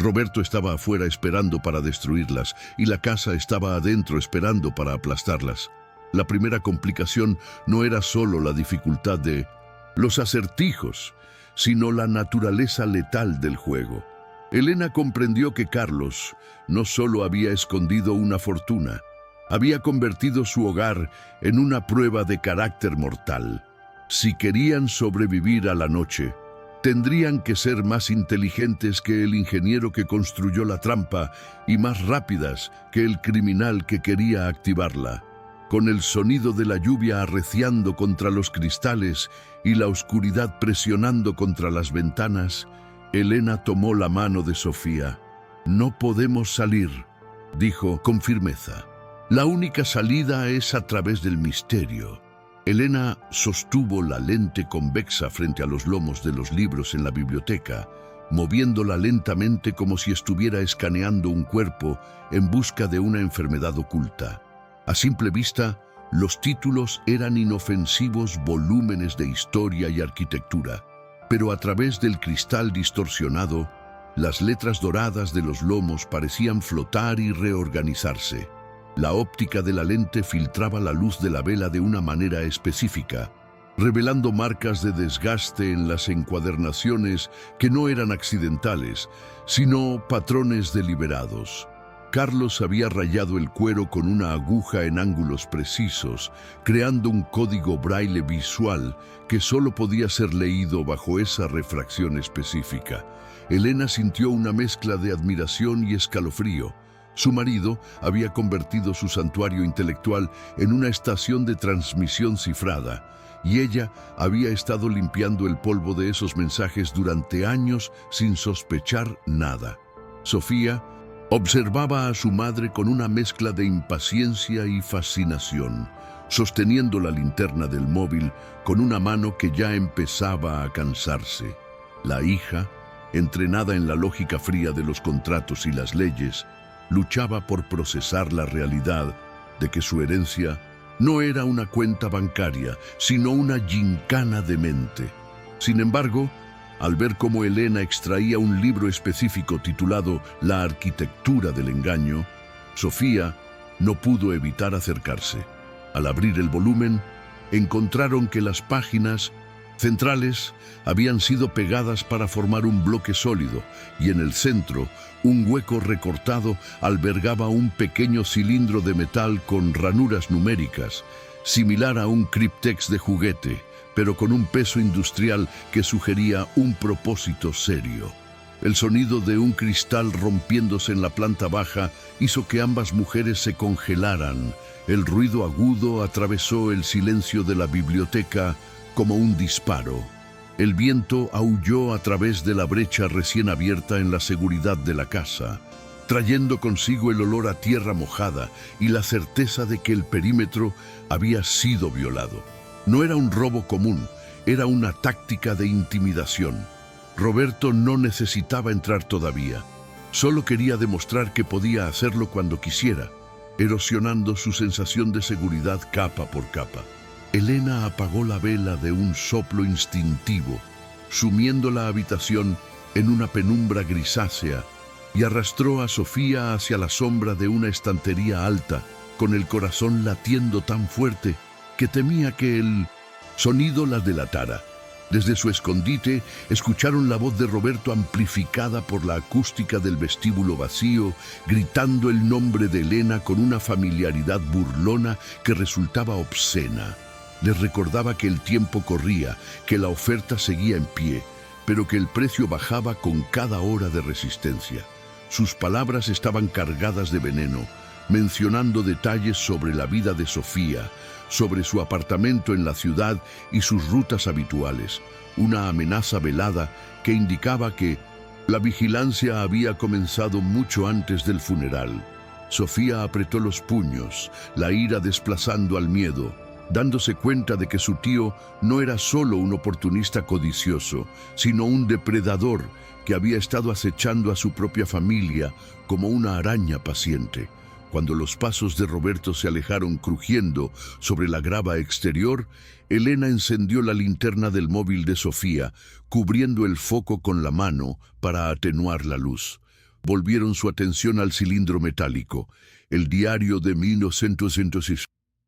Roberto estaba afuera esperando para destruirlas y la casa estaba adentro esperando para aplastarlas. La primera complicación no era solo la dificultad de los acertijos, sino la naturaleza letal del juego. Elena comprendió que Carlos no solo había escondido una fortuna, había convertido su hogar en una prueba de carácter mortal. Si querían sobrevivir a la noche, tendrían que ser más inteligentes que el ingeniero que construyó la trampa y más rápidas que el criminal que quería activarla. Con el sonido de la lluvia arreciando contra los cristales y la oscuridad presionando contra las ventanas, Elena tomó la mano de Sofía. «No podemos salir», dijo con firmeza. «La única salida es a través del misterio». Elena sostuvo la lente convexa frente a los lomos de los libros en la biblioteca, moviéndola lentamente como si estuviera escaneando un cuerpo en busca de una enfermedad oculta. A simple vista, los títulos eran inofensivos volúmenes de historia y arquitectura, pero a través del cristal distorsionado, las letras doradas de los lomos parecían flotar y reorganizarse. La óptica de la lente filtraba la luz de la vela de una manera específica, revelando marcas de desgaste en las encuadernaciones que no eran accidentales, sino patrones deliberados. Carlos había rayado el cuero con una aguja en ángulos precisos, creando un código braille visual que solo podía ser leído bajo esa refracción específica. Elena sintió una mezcla de admiración y escalofrío. Su marido había convertido su santuario intelectual en una estación de transmisión cifrada, y ella había estado limpiando el polvo de esos mensajes durante años sin sospechar nada. Sofía observaba a su madre con una mezcla de impaciencia y fascinación, sosteniendo la linterna del móvil con una mano que ya empezaba a cansarse. La hija, entrenada en la lógica fría de los contratos y las leyes, luchaba por procesar la realidad de que su herencia no era una cuenta bancaria, sino una gincana de mente. Sin embargo, al ver cómo Elena extraía un libro específico titulado La arquitectura del engaño, Sofía no pudo evitar acercarse. Al abrir el volumen, encontraron que las páginas centrales habían sido pegadas para formar un bloque sólido, y en el centro, un hueco recortado albergaba un pequeño cilindro de metal con ranuras numéricas, similar a un cryptex de juguete, pero con un peso industrial que sugería un propósito serio. El sonido de un cristal rompiéndose en la planta baja hizo que ambas mujeres se congelaran. El ruido agudo atravesó el silencio de la biblioteca como un disparo. El viento aulló a través de la brecha recién abierta en la seguridad de la casa, trayendo consigo el olor a tierra mojada y la certeza de que el perímetro había sido violado. No era un robo común, era una táctica de intimidación. Roberto no necesitaba entrar todavía, solo quería demostrar que podía hacerlo cuando quisiera, erosionando su sensación de seguridad capa por capa. Elena apagó la vela de un soplo instintivo, sumiendo la habitación en una penumbra grisácea, y arrastró a Sofía hacia la sombra de una estantería alta, con el corazón latiendo tan fuerte que temía que el sonido la delatara. Desde su escondite escucharon la voz de Roberto amplificada por la acústica del vestíbulo vacío, gritando el nombre de Elena con una familiaridad burlona que resultaba obscena. Les recordaba que el tiempo corría, que la oferta seguía en pie, pero que el precio bajaba con cada hora de resistencia. Sus palabras estaban cargadas de veneno, mencionando detalles sobre la vida de Sofía, sobre su apartamento en la ciudad y sus rutas habituales, una amenaza velada que indicaba que la vigilancia había comenzado mucho antes del funeral. Sofía apretó los puños, la ira desplazando al miedo, dándose cuenta de que su tío no era solo un oportunista codicioso, sino un depredador que había estado acechando a su propia familia como una araña paciente. Cuando los pasos de Roberto se alejaron crujiendo sobre la grava exterior, Elena encendió la linterna del móvil de Sofía, cubriendo el foco con la mano para atenuar la luz. volvieron su atención al cilindro metálico, el diario de 1906.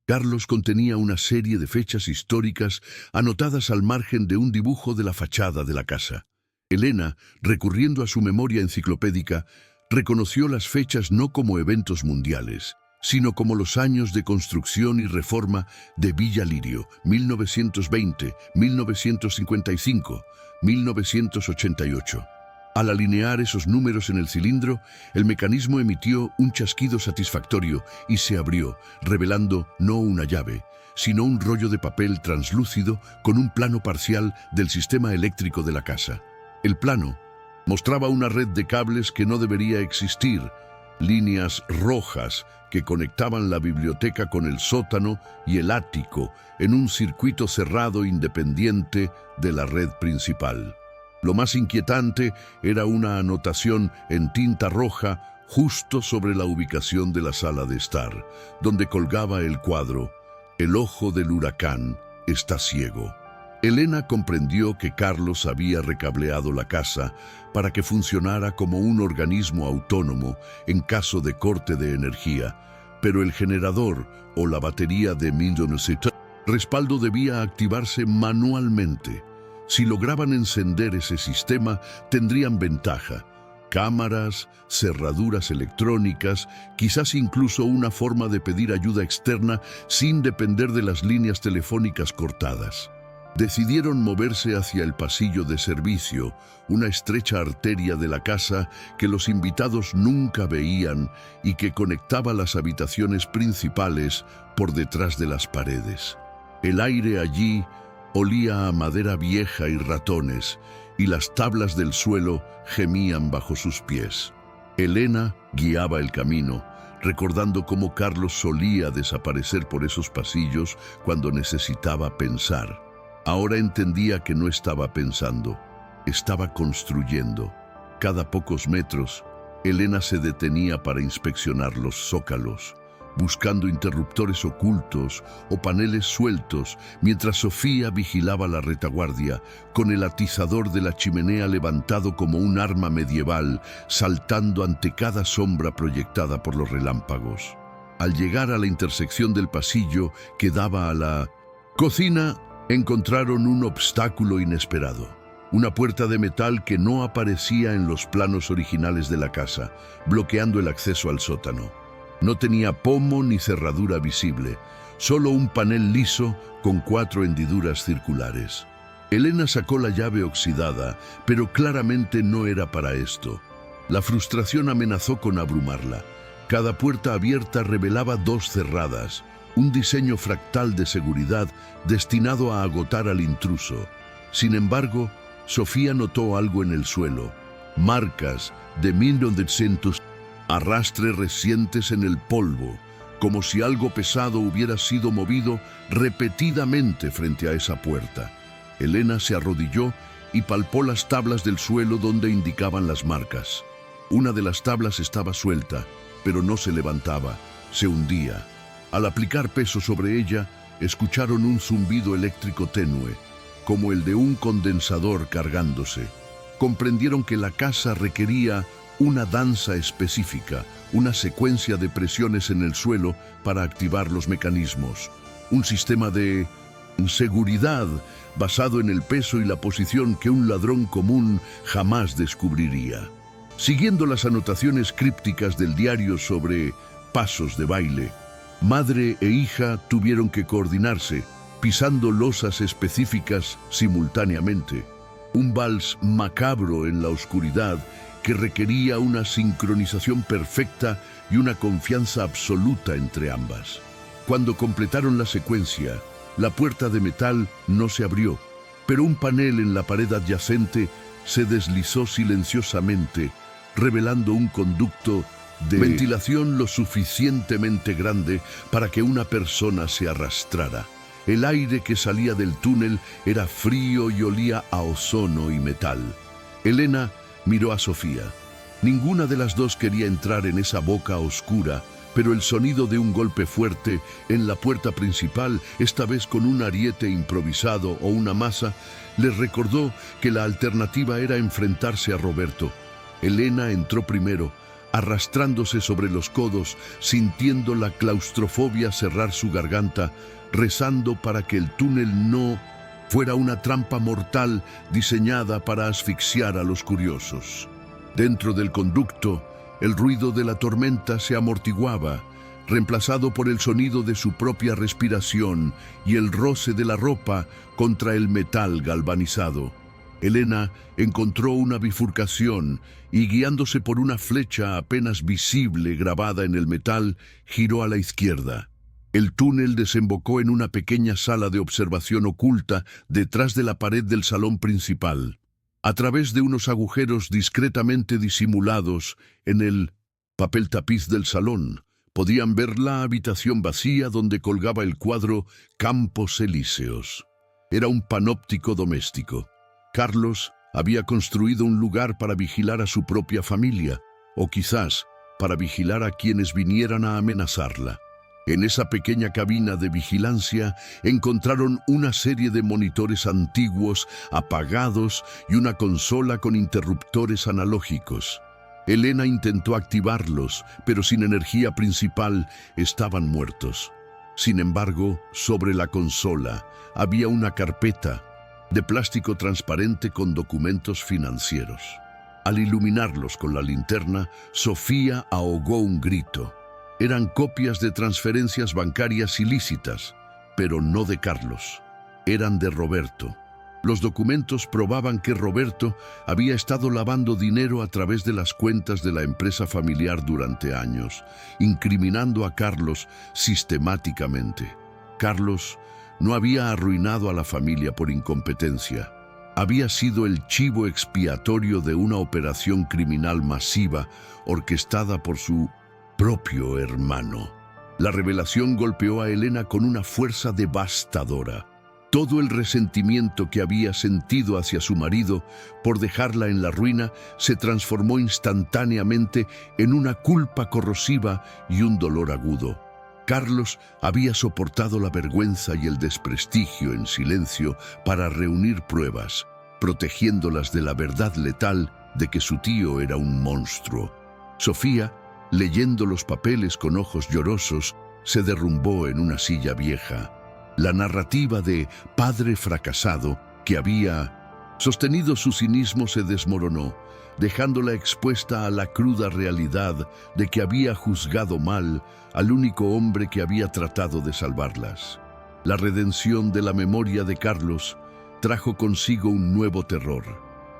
Carlos contenía una serie de fechas históricas anotadas al margen de un dibujo de la fachada de la casa. Elena, recurriendo a su memoria enciclopédica, reconoció las fechas no como eventos mundiales, sino como los años de construcción y reforma de Villa Lirio, 1920, 1955, 1988. Al alinear esos números en el cilindro, el mecanismo emitió un chasquido satisfactorio y se abrió, revelando no una llave, sino un rollo de papel translúcido con un plano parcial del sistema eléctrico de la casa. El plano mostraba una red de cables que no debería existir, líneas rojas que conectaban la biblioteca con el sótano y el ático en un circuito cerrado independiente de la red principal. Lo más inquietante era una anotación en tinta roja justo sobre la ubicación de la sala de estar, donde colgaba el cuadro «El ojo del huracán está ciego». Elena comprendió que Carlos había recableado la casa para que funcionara como un organismo autónomo en caso de corte de energía, pero el generador o la batería de respaldo debía activarse manualmente. Si lograban encender ese sistema, tendrían ventaja. Cámaras, cerraduras electrónicas, quizás incluso una forma de pedir ayuda externa sin depender de las líneas telefónicas cortadas. Decidieron moverse hacia el pasillo de servicio, una estrecha arteria de la casa que los invitados nunca veían y que conectaba las habitaciones principales por detrás de las paredes. El aire allí olía a madera vieja y ratones, y las tablas del suelo gemían bajo sus pies. Elena guiaba el camino, recordando cómo Carlos solía desaparecer por esos pasillos cuando necesitaba pensar. Ahora entendía que no estaba pensando, estaba construyendo. Cada pocos metros, Elena se detenía para inspeccionar los zócalos, buscando interruptores ocultos o paneles sueltos, mientras Sofía vigilaba la retaguardia, con el atizador de la chimenea levantado como un arma medieval, saltando ante cada sombra proyectada por los relámpagos. Al llegar a la intersección del pasillo que daba a la cocina, encontraron un obstáculo inesperado. Una puerta de metal que no aparecía en los planos originales de la casa, bloqueando el acceso al sótano. No tenía pomo ni cerradura visible, solo un panel liso con 4 hendiduras circulares. Elena sacó la llave oxidada, pero claramente no era para esto. La frustración amenazó con abrumarla. Cada puerta abierta revelaba 2 cerradas, un diseño fractal de seguridad destinado a agotar al intruso. Sin embargo, Sofía notó algo en el suelo, marcas de 1900, arrastres recientes en el polvo, como si algo pesado hubiera sido movido repetidamente frente a esa puerta. Elena se arrodilló y palpó las tablas del suelo donde indicaban las marcas. Una de las tablas estaba suelta, pero no se levantaba, se hundía. Al aplicar peso sobre ella, escucharon un zumbido eléctrico tenue, como el de un condensador cargándose. Comprendieron que la casa requería una danza específica, una secuencia de presiones en el suelo para activar los mecanismos. Un sistema de seguridad basado en el peso y la posición que un ladrón común jamás descubriría. Siguiendo las anotaciones crípticas del diario sobre pasos de baile, madre e hija tuvieron que coordinarse, pisando losas específicas simultáneamente. Un vals macabro en la oscuridad que requería una sincronización perfecta y una confianza absoluta entre ambas. Cuando completaron la secuencia, la puerta de metal no se abrió, pero un panel en la pared adyacente se deslizó silenciosamente, revelando un conducto de ventilación lo suficientemente grande para que una persona se arrastrara. El aire que salía del túnel era frío y olía a ozono y metal. Elena miró a Sofía. Ninguna de las dos quería entrar en esa boca oscura, pero el sonido de un golpe fuerte en la puerta principal, esta vez con un ariete improvisado o una maza, les recordó que la alternativa era enfrentarse a Roberto. Elena entró primero, arrastrándose sobre los codos, sintiendo la claustrofobia cerrar su garganta, rezando para que el túnel no fuera una trampa mortal diseñada para asfixiar a los curiosos. Dentro del conducto, el ruido de la tormenta se amortiguaba, reemplazado por el sonido de su propia respiración y el roce de la ropa contra el metal galvanizado. Elena encontró una bifurcación y, guiándose por una flecha apenas visible grabada en el metal, giró a la izquierda. El túnel desembocó en una pequeña sala de observación oculta detrás de la pared del salón principal. A través de unos agujeros discretamente disimulados en el papel tapiz del salón, podían ver la habitación vacía donde colgaba el cuadro Campos Elíseos. Era un panóptico doméstico. Carlos había construido un lugar para vigilar a su propia familia, o quizás para vigilar a quienes vinieran a amenazarla. En esa pequeña cabina de vigilancia encontraron una serie de monitores antiguos, apagados, y una consola con interruptores analógicos. Elena intentó activarlos, pero sin energía principal estaban muertos. Sin embargo, sobre la consola había una carpeta de plástico transparente con documentos financieros. Al iluminarlos con la linterna, Sofía ahogó un grito. Eran copias de transferencias bancarias ilícitas, pero no de Carlos. Eran de Roberto. Los documentos probaban que Roberto había estado lavando dinero a través de las cuentas de la empresa familiar durante años, incriminando a Carlos sistemáticamente. Carlos no había arruinado a la familia por incompetencia. Había sido el chivo expiatorio de una operación criminal masiva orquestada por su propio hermano. La revelación golpeó a Elena con una fuerza devastadora. Todo el resentimiento que había sentido hacia su marido por dejarla en la ruina se transformó instantáneamente en una culpa corrosiva y un dolor agudo. Carlos había soportado la vergüenza y el desprestigio en silencio para reunir pruebas, protegiéndolas de la verdad letal de que su tío era un monstruo. Sofía, leyendo los papeles con ojos llorosos, se derrumbó en una silla vieja. La narrativa de padre fracasado que había sostenido su cinismo se desmoronó, dejándola expuesta a la cruda realidad de que había juzgado mal al único hombre que había tratado de salvarlas. La redención de la memoria de Carlos trajo consigo un nuevo terror.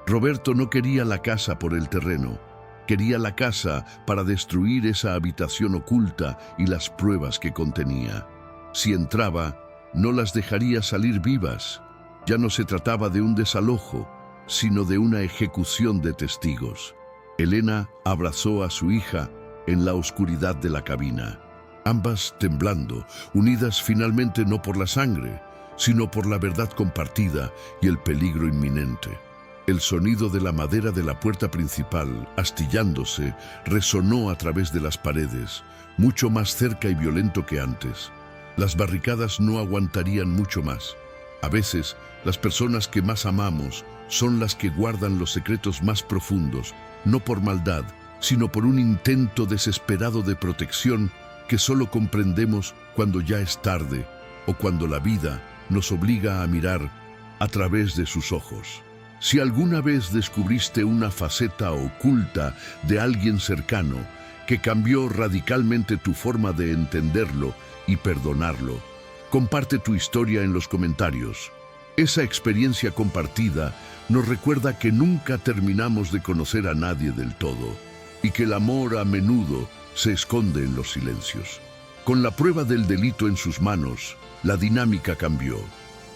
Roberto no quería la casa por el terreno, quería la casa para destruir esa habitación oculta y las pruebas que contenía. Si entraba, no las dejaría salir vivas. Ya no se trataba de un desalojo, sino de una ejecución de testigos. Elena abrazó a su hija en la oscuridad de la cabina. Ambas temblando, unidas finalmente no por la sangre, sino por la verdad compartida y el peligro inminente. El sonido de la madera de la puerta principal, astillándose, resonó a través de las paredes, mucho más cerca y violento que antes. Las barricadas no aguantarían mucho más. A veces, las personas que más amamos son las que guardan los secretos más profundos, no por maldad, sino por un intento desesperado de protección que solo comprendemos cuando ya es tarde o cuando la vida nos obliga a mirar a través de sus ojos. Si alguna vez descubriste una faceta oculta de alguien cercano que cambió radicalmente tu forma de entenderlo y perdonarlo, comparte tu historia en los comentarios. Esa experiencia compartida nos recuerda que nunca terminamos de conocer a nadie del todo y que el amor a menudo se esconde en los silencios. Con la prueba del delito en sus manos, la dinámica cambió.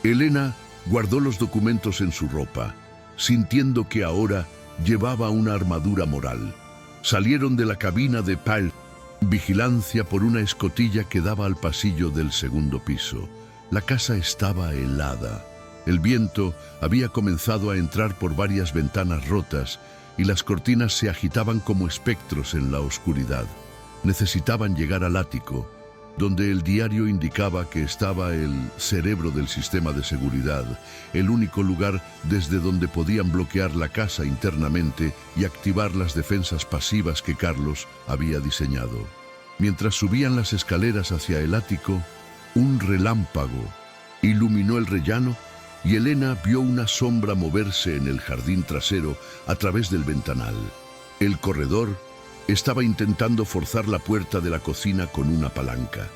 Elena guardó los documentos en su ropa, sintiendo que ahora llevaba una armadura moral. Salieron de la cabina de vigilancia por una escotilla que daba al pasillo del segundo piso. La casa estaba helada. El viento había comenzado a entrar por varias ventanas rotas y las cortinas se agitaban como espectros en la oscuridad. Necesitaban llegar al ático, donde el diario indicaba que estaba el cerebro del sistema de seguridad, el único lugar desde donde podían bloquear la casa internamente y activar las defensas pasivas que Carlos había diseñado. Mientras subían las escaleras hacia el ático, un relámpago iluminó el rellano y Elena vio una sombra moverse en el jardín trasero a través del ventanal. El corredor estaba intentando forzar la puerta de la cocina con una palanca.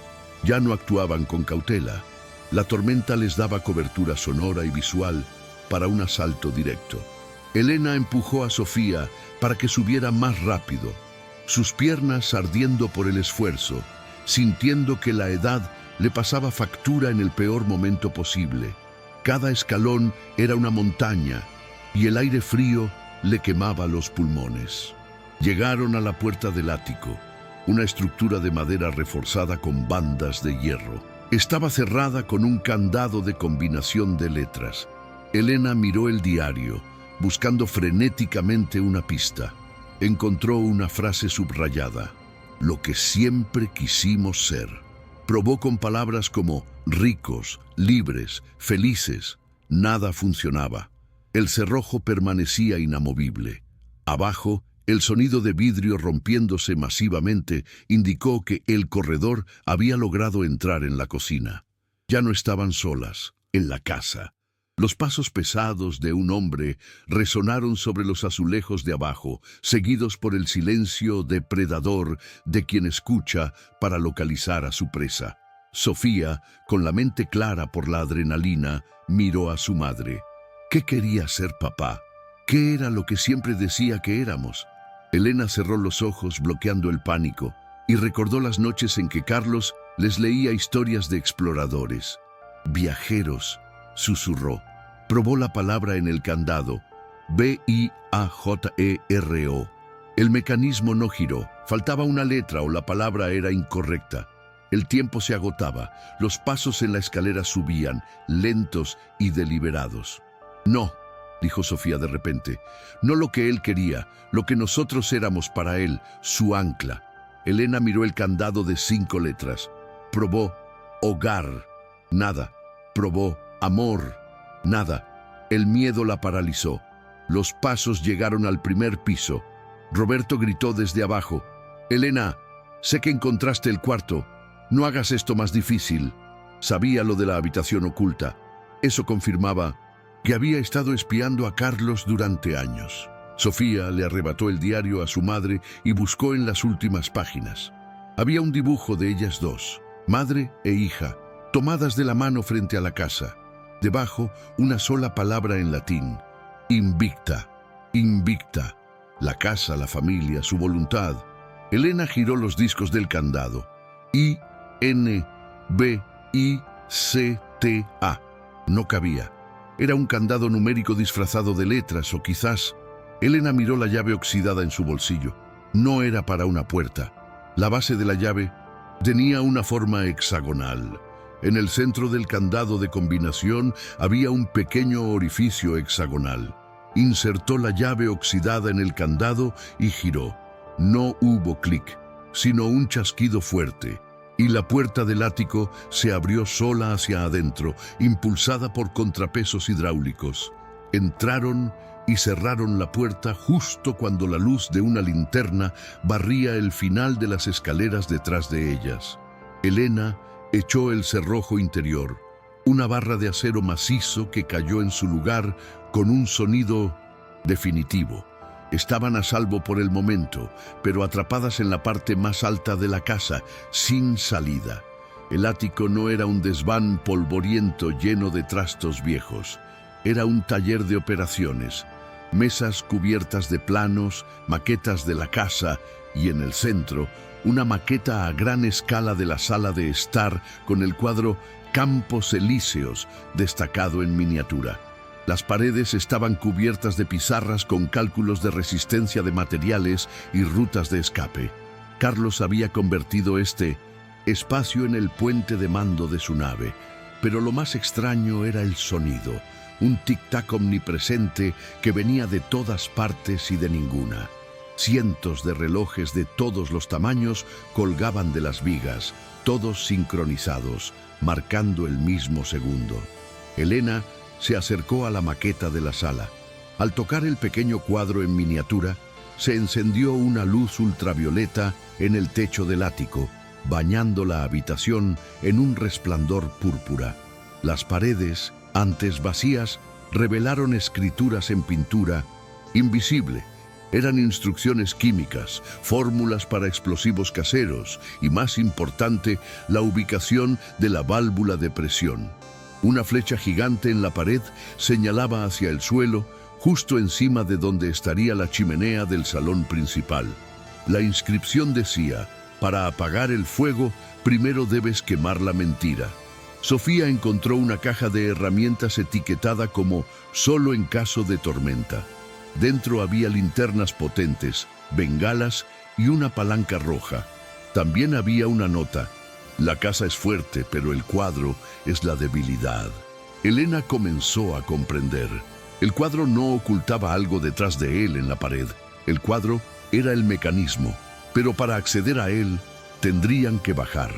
Ya no actuaban con cautela. La tormenta les daba cobertura sonora y visual para un asalto directo. Elena empujó a Sofía para que subiera más rápido, sus piernas ardiendo por el esfuerzo, sintiendo que la edad le pasaba factura en el peor momento posible. Cada escalón era una montaña y el aire frío le quemaba los pulmones. Llegaron a la puerta del ático, una estructura de madera reforzada con bandas de hierro. Estaba cerrada con un candado de combinación de letras. Elena miró el diario, buscando frenéticamente una pista. Encontró una frase subrayada: lo que siempre quisimos ser. Probó con palabras como ricos, libres, felices. Nada funcionaba. El cerrojo permanecía inamovible. Abajo, el sonido de vidrio rompiéndose masivamente indicó que el corredor había logrado entrar en la cocina. Ya no estaban solas, en la casa. Los pasos pesados de un hombre resonaron sobre los azulejos de abajo, seguidos por el silencio depredador de quien escucha para localizar a su presa. Sofía, con la mente clara por la adrenalina, miró a su madre. ¿Qué quería ser papá? ¿Qué era lo que siempre decía que éramos? Elena cerró los ojos bloqueando el pánico y recordó las noches en que Carlos les leía historias de exploradores. Viajeros, susurró. Probó la palabra en el candado. B-I-A-J-E-R-O. El mecanismo no giró. Faltaba una letra o la palabra era incorrecta. El tiempo se agotaba. Los pasos en la escalera subían, lentos y deliberados. No, dijo Sofía de repente. No lo que él quería, lo que nosotros éramos para él, su ancla. Elena miró el candado de 5 letras. Probó hogar. Nada. Probó amor. Nada. El miedo la paralizó. Los pasos llegaron al primer piso. Roberto gritó desde abajo. Elena, sé que encontraste el cuarto. No hagas esto más difícil. Sabía lo de la habitación oculta. Eso confirmaba que había estado espiando a Carlos durante años. Sofía le arrebató el diario a su madre y buscó en las últimas páginas. Había un dibujo de ellas dos, madre e hija, tomadas de la mano frente a la casa. Debajo, una sola palabra en latín: invicta, invicta. La casa, la familia, su voluntad. Elena giró los discos del candado. I-N-B-I-C-T-A. No cabía. Era un candado numérico disfrazado de letras, o quizás... Elena miró la llave oxidada en su bolsillo. No era para una puerta. La base de la llave tenía una forma hexagonal. En el centro del candado de combinación había un pequeño orificio hexagonal. Insertó la llave oxidada en el candado y giró. No hubo clic, sino un chasquido fuerte, y la puerta del ático se abrió sola hacia adentro, impulsada por contrapesos hidráulicos. Entraron y cerraron la puerta justo cuando la luz de una linterna barría el final de las escaleras detrás de ellas. Elena echó el cerrojo interior, una barra de acero macizo que cayó en su lugar con un sonido definitivo. Estaban a salvo por el momento, pero atrapadas en la parte más alta de la casa, sin salida. El ático no era un desván polvoriento lleno de trastos viejos. Era un taller de operaciones, mesas cubiertas de planos, maquetas de la casa y en el centro, una maqueta a gran escala de la sala de estar con el cuadro Campos Elíseos destacado en miniatura. Las paredes estaban cubiertas de pizarras con cálculos de resistencia de materiales y rutas de escape. Carlos había convertido este espacio en el puente de mando de su nave, pero lo más extraño era el sonido, un tic-tac omnipresente que venía de todas partes y de ninguna. Cientos de relojes de todos los tamaños colgaban de las vigas, todos sincronizados, marcando el mismo segundo. Elena se acercó a la maqueta de la sala. Al tocar el pequeño cuadro en miniatura, se encendió una luz ultravioleta en el techo del ático, bañando la habitación en un resplandor púrpura. Las paredes, antes vacías, revelaron escrituras en pintura invisible. Eran instrucciones químicas, fórmulas para explosivos caseros y, más importante, la ubicación de la válvula de presión. Una flecha gigante en la pared señalaba hacia el suelo, justo encima de donde estaría la chimenea del salón principal. La inscripción decía: para apagar el fuego, primero debes quemar la mentira. Sofía encontró una caja de herramientas etiquetada como «solo en caso de tormenta». Dentro había linternas potentes, bengalas y una palanca roja. También había una nota: la casa es fuerte, pero el cuadro es la debilidad. Elena comenzó a comprender. El cuadro no ocultaba algo detrás de él en la pared. El cuadro era el mecanismo, pero para acceder a él tendrían que bajar,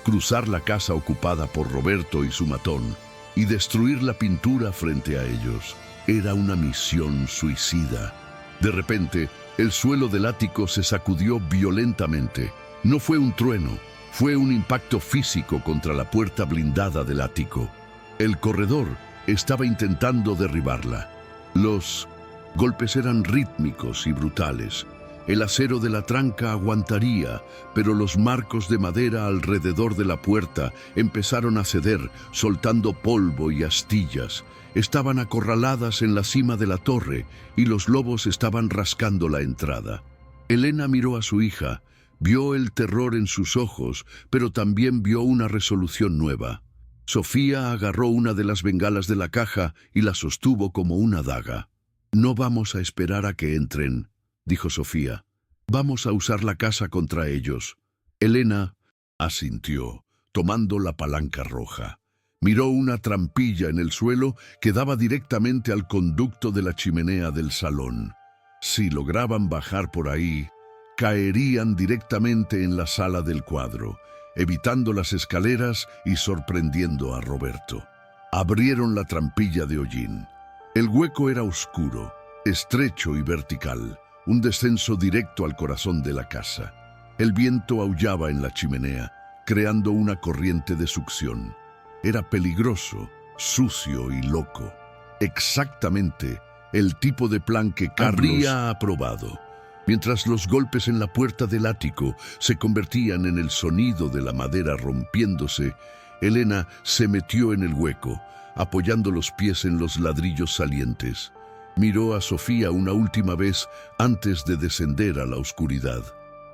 cruzar la casa ocupada por Roberto y su matón y destruir la pintura frente a ellos. Era una misión suicida. De repente, el suelo del ático se sacudió violentamente. No fue un trueno, fue un impacto físico contra la puerta blindada del ático. El corredor estaba intentando derribarla. Los golpes eran rítmicos y brutales. El acero de la tranca aguantaría, pero los marcos de madera alrededor de la puerta empezaron a ceder, soltando polvo y astillas. Estaban acorraladas en la cima de la torre y los lobos estaban rascando la entrada. Elena miró a su hija, vio el terror en sus ojos, pero también vio una resolución nueva. Sofía agarró una de las bengalas de la caja y la sostuvo como una daga. «No vamos a esperar a que entren», dijo Sofía. «Vamos a usar la casa contra ellos». Elena asintió, tomando la palanca roja. Miró una trampilla en el suelo que daba directamente al conducto de la chimenea del salón. Si lograban bajar por ahí, caerían directamente en la sala del cuadro, evitando las escaleras y sorprendiendo a Roberto. Abrieron la trampilla de hollín. El hueco era oscuro, estrecho y vertical, un descenso directo al corazón de la casa. El viento aullaba en la chimenea, creando una corriente de succión. Era peligroso, sucio y loco. Exactamente el tipo de plan que Carlos habría aprobado. Mientras los golpes en la puerta del ático se convertían en el sonido de la madera rompiéndose, Elena se metió en el hueco, apoyando los pies en los ladrillos salientes. Miró a Sofía una última vez antes de descender a la oscuridad.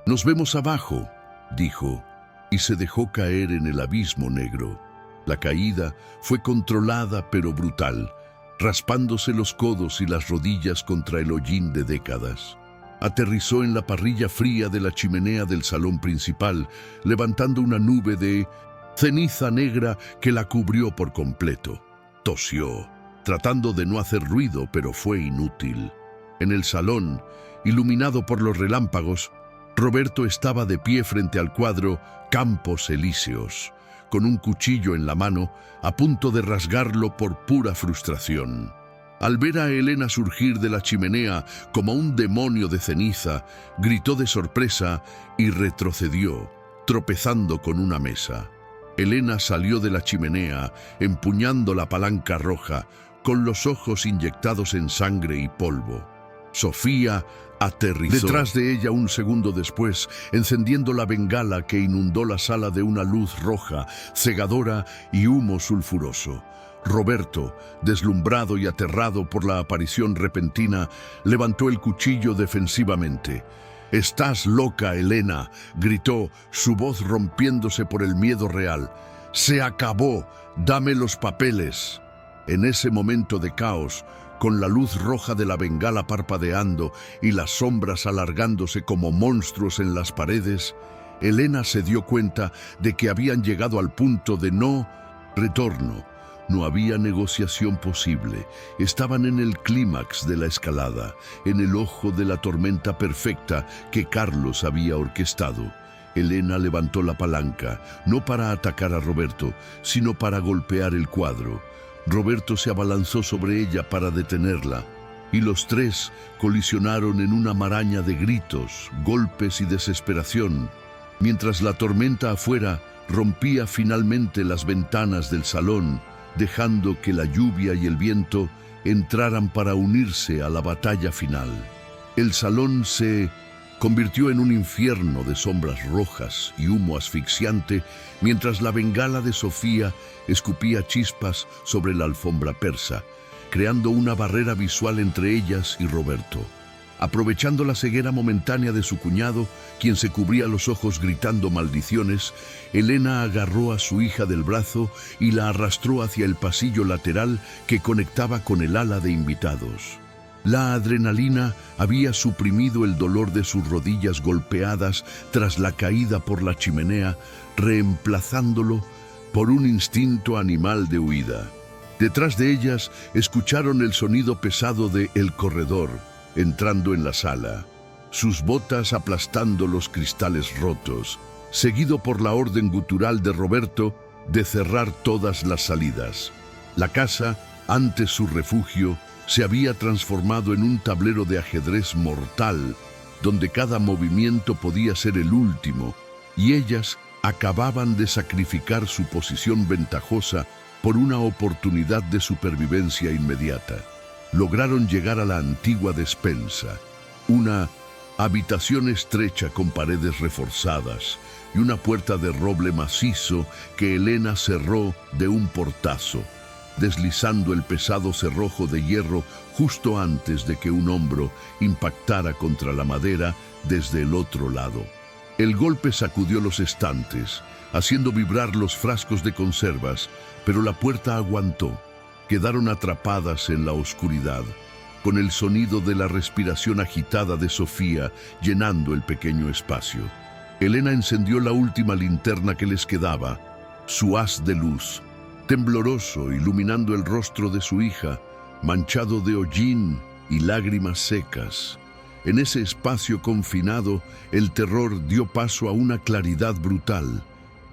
«Nos vemos abajo», dijo, y se dejó caer en el abismo negro. La caída fue controlada pero brutal, raspándose los codos y las rodillas contra el hollín de décadas. Aterrizó en la parrilla fría de la chimenea del salón principal, levantando una nube de ceniza negra que la cubrió por completo. Tosió, tratando de no hacer ruido, pero fue inútil. En el salón, iluminado por los relámpagos, Roberto estaba de pie frente al cuadro Campos Elíseos, con un cuchillo en la mano, a punto de rasgarlo por pura frustración. Al ver a Elena surgir de la chimenea como un demonio de ceniza, gritó de sorpresa y retrocedió, tropezando con una mesa. Elena salió de la chimenea, empuñando la palanca roja, con los ojos inyectados en sangre y polvo. Sofía aterrizó detrás de ella un segundo después, encendiendo la bengala que inundó la sala de una luz roja, cegadora y humo sulfuroso. Roberto, deslumbrado y aterrado por la aparición repentina, levantó el cuchillo defensivamente. «Estás loca, Elena», gritó, su voz rompiéndose por el miedo real. «Se acabó, dame los papeles». En ese momento de caos, con la luz roja de la bengala parpadeando y las sombras alargándose como monstruos en las paredes, Elena se dio cuenta de que habían llegado al punto de no retorno. No había negociación posible. Estaban en el clímax de la escalada, en el ojo de la tormenta perfecta que Carlos había orquestado. Elena levantó la palanca, no para atacar a Roberto, sino para golpear el cuadro. Roberto se abalanzó sobre ella para detenerla, y los tres colisionaron en una maraña de gritos, golpes y desesperación, mientras la tormenta afuera rompía finalmente las ventanas del salón, dejando que la lluvia y el viento entraran para unirse a la batalla final. El salón se convirtió en un infierno de sombras rojas y humo asfixiante, mientras la bengala de Sofía escupía chispas sobre la alfombra persa, creando una barrera visual entre ellas y Roberto. Aprovechando la ceguera momentánea de su cuñado, quien se cubría los ojos gritando maldiciones, Elena agarró a su hija del brazo y la arrastró hacia el pasillo lateral que conectaba con el ala de invitados. La adrenalina había suprimido el dolor de sus rodillas golpeadas tras la caída por la chimenea, reemplazándolo por un instinto animal de huida. Detrás de ellas escucharon el sonido pesado de El Corredor entrando en la sala, sus botas aplastando los cristales rotos, seguido por la orden gutural de Roberto de cerrar todas las salidas. La casa, antes su refugio, se había transformado en un tablero de ajedrez mortal, donde cada movimiento podía ser el último, y ellas acababan de sacrificar su posición ventajosa por una oportunidad de supervivencia inmediata. Lograron llegar a la antigua despensa, una habitación estrecha con paredes reforzadas y una puerta de roble macizo que Elena cerró de un portazo, deslizando el pesado cerrojo de hierro justo antes de que un hombro impactara contra la madera desde el otro lado. El golpe sacudió los estantes, haciendo vibrar los frascos de conservas, pero la puerta aguantó. Quedaron atrapadas en la oscuridad, con el sonido de la respiración agitada de Sofía llenando el pequeño espacio. Elena encendió la última linterna que les quedaba, su haz de luz, tembloroso, iluminando el rostro de su hija, manchado de hollín y lágrimas secas. En ese espacio confinado, el terror dio paso a una claridad brutal.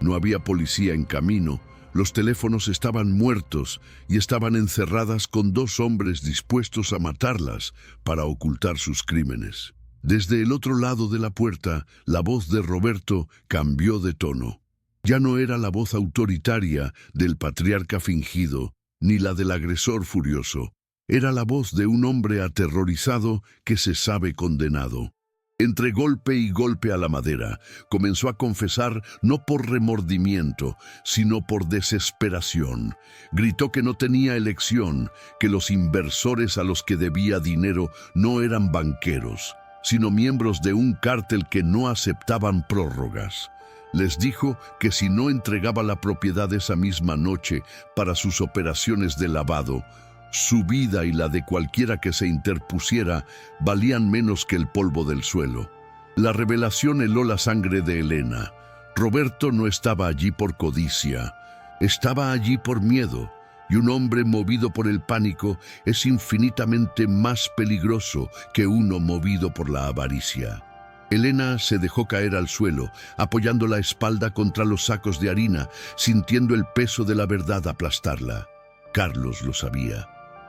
No había policía en camino. Los teléfonos estaban muertos y estaban encerradas con dos hombres dispuestos a matarlas para ocultar sus crímenes. Desde el otro lado de la puerta, la voz de Roberto cambió de tono. Ya no era la voz autoritaria del patriarca fingido, ni la del agresor furioso. Era la voz de un hombre aterrorizado que se sabe condenado. Entre golpe y golpe a la madera, comenzó a confesar no por remordimiento, sino por desesperación. Gritó que no tenía elección, que los inversores a los que debía dinero no eran banqueros, sino miembros de un cártel que no aceptaban prórrogas. Les dijo que si no entregaba la propiedad esa misma noche para sus operaciones de lavado, su vida y la de cualquiera que se interpusiera valían menos que el polvo del suelo. La revelación heló la sangre de Elena. Roberto no estaba allí por codicia, estaba allí por miedo, y un hombre movido por el pánico es infinitamente más peligroso que uno movido por la avaricia. Elena se dejó caer al suelo, apoyando la espalda contra los sacos de harina, sintiendo el peso de la verdad aplastarla. Carlos lo sabía.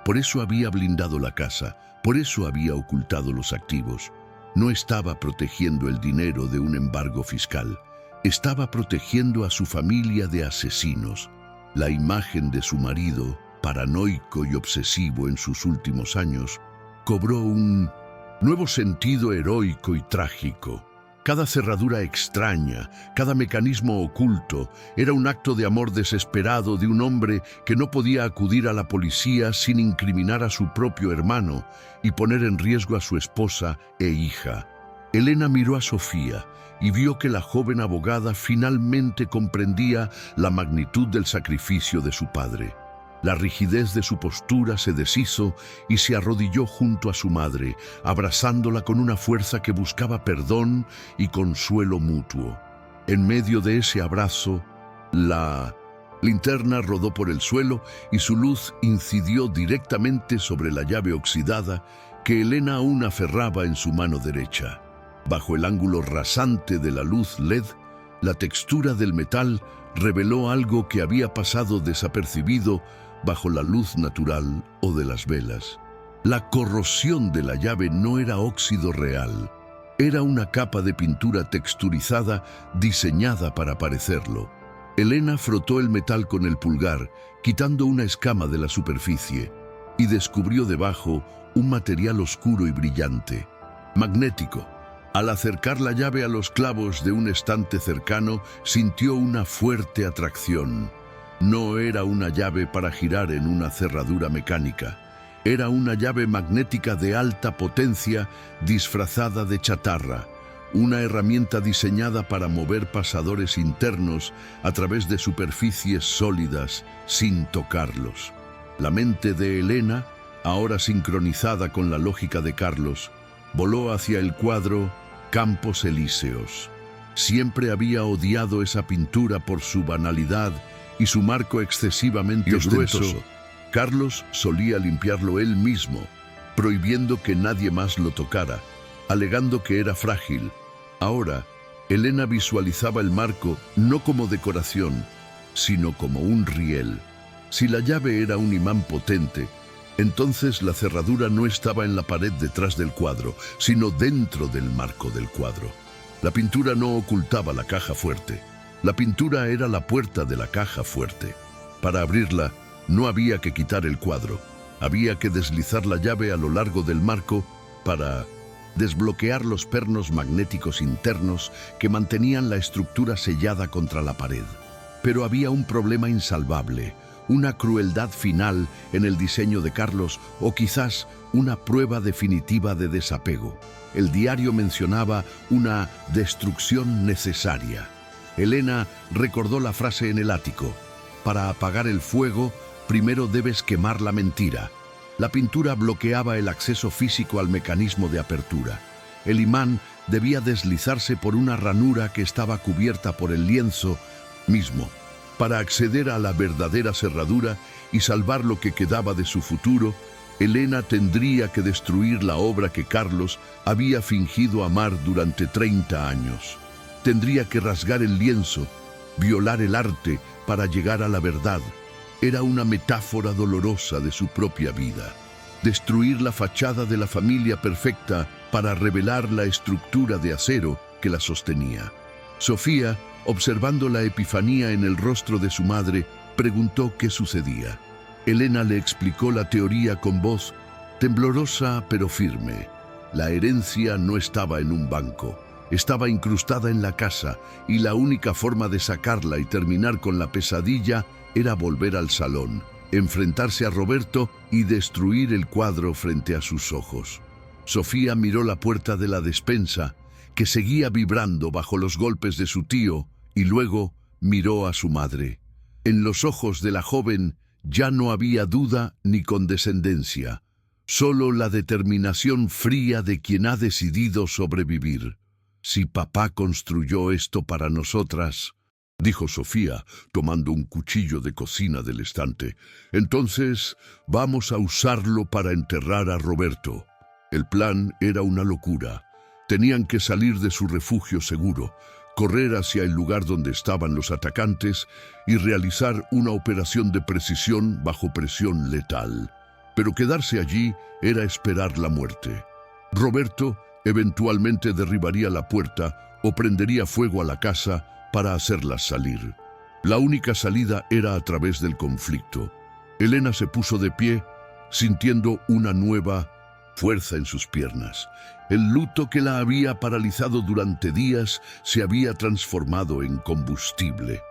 Por eso había blindado la casa, por eso había ocultado los activos. No estaba protegiendo el dinero de un embargo fiscal. Estaba protegiendo a su familia de asesinos. La imagen de su marido, paranoico y obsesivo en sus últimos años, cobró un nuevo sentido heroico y trágico. Cada cerradura extraña, cada mecanismo oculto, era un acto de amor desesperado de un hombre que no podía acudir a la policía sin incriminar a su propio hermano y poner en riesgo a su esposa e hija. Elena miró a Sofía y vio que la joven abogada finalmente comprendía la magnitud del sacrificio de su padre. La rigidez de su postura se deshizo y se arrodilló junto a su madre, abrazándola con una fuerza que buscaba perdón y consuelo mutuo. En medio de ese abrazo, la Linterna rodó por el suelo y su luz incidió directamente sobre la llave oxidada que Elena aún aferraba en su mano derecha. Bajo el ángulo rasante de la luz LED, la textura del metal reveló algo que había pasado desapercibido bajo la luz natural o de las velas. La corrosión de la llave no era óxido real, era una capa de pintura texturizada diseñada para parecerlo. Elena frotó el metal con el pulgar, quitando una escama de la superficie, y descubrió debajo un material oscuro y brillante, magnético. Al acercar la llave a los clavos de un estante cercano, sintió una fuerte atracción. No era una llave para girar en una cerradura mecánica. Era una llave magnética de alta potencia disfrazada de chatarra, una herramienta diseñada para mover pasadores internos a través de superficies sólidas sin tocarlos. La mente de Elena, ahora sincronizada con la lógica de Carlos, voló hacia el cuadro Campos Elíseos. Siempre había odiado esa pintura por su banalidad y su marco excesivamente grueso. Carlos solía limpiarlo él mismo, prohibiendo que nadie más lo tocara, alegando que era frágil. Ahora, Elena visualizaba el marco no como decoración, sino como un riel. Si la llave era un imán potente, entonces la cerradura no estaba en la pared detrás del cuadro, sino dentro del marco del cuadro. La pintura no ocultaba la caja fuerte. La pintura era la puerta de la caja fuerte. Para abrirla, no había que quitar el cuadro. Había que deslizar la llave a lo largo del marco para desbloquear los pernos magnéticos internos que mantenían la estructura sellada contra la pared. Pero había un problema insalvable, una crueldad final en el diseño de Carlos o quizás una prueba definitiva de desapego. El diario mencionaba una destrucción necesaria. Elena recordó la frase en el ático: para apagar el fuego, primero debes quemar la mentira. La pintura bloqueaba el acceso físico al mecanismo de apertura. El imán debía deslizarse por una ranura que estaba cubierta por el lienzo mismo. Para acceder a la verdadera cerradura y salvar lo que quedaba de su futuro, Elena tendría que destruir la obra que Carlos había fingido amar durante 30 años. Tendría que rasgar el lienzo, violar el arte para llegar a la verdad. Era una metáfora dolorosa de su propia vida. Destruir la fachada de la familia perfecta para revelar la estructura de acero que la sostenía. Sofía, observando la epifanía en el rostro de su madre, preguntó qué sucedía. Elena le explicó la teoría con voz temblorosa pero firme. La herencia no estaba en un banco, estaba incrustada en la casa, y la única forma de sacarla y terminar con la pesadilla era volver al salón, enfrentarse a Roberto y destruir el cuadro frente a sus ojos. Sofía miró la puerta de la despensa, que seguía vibrando bajo los golpes de su tío, y luego miró a su madre. En los ojos de la joven ya no había duda ni condescendencia, solo la determinación fría de quien ha decidido sobrevivir. Si papá construyó esto para nosotras, dijo Sofía, tomando un cuchillo de cocina del estante, entonces vamos a usarlo para enterrar a Roberto. El plan era una locura. Tenían que salir de su refugio seguro, correr hacia el lugar donde estaban los atacantes y realizar una operación de precisión bajo presión letal. Pero quedarse allí era esperar la muerte. Roberto eventualmente derribaría la puerta o prendería fuego a la casa para hacerlas salir. La única salida era a través del conflicto. Elena se puso de pie, sintiendo una nueva fuerza en sus piernas. El luto que la había paralizado durante días se había transformado en combustible.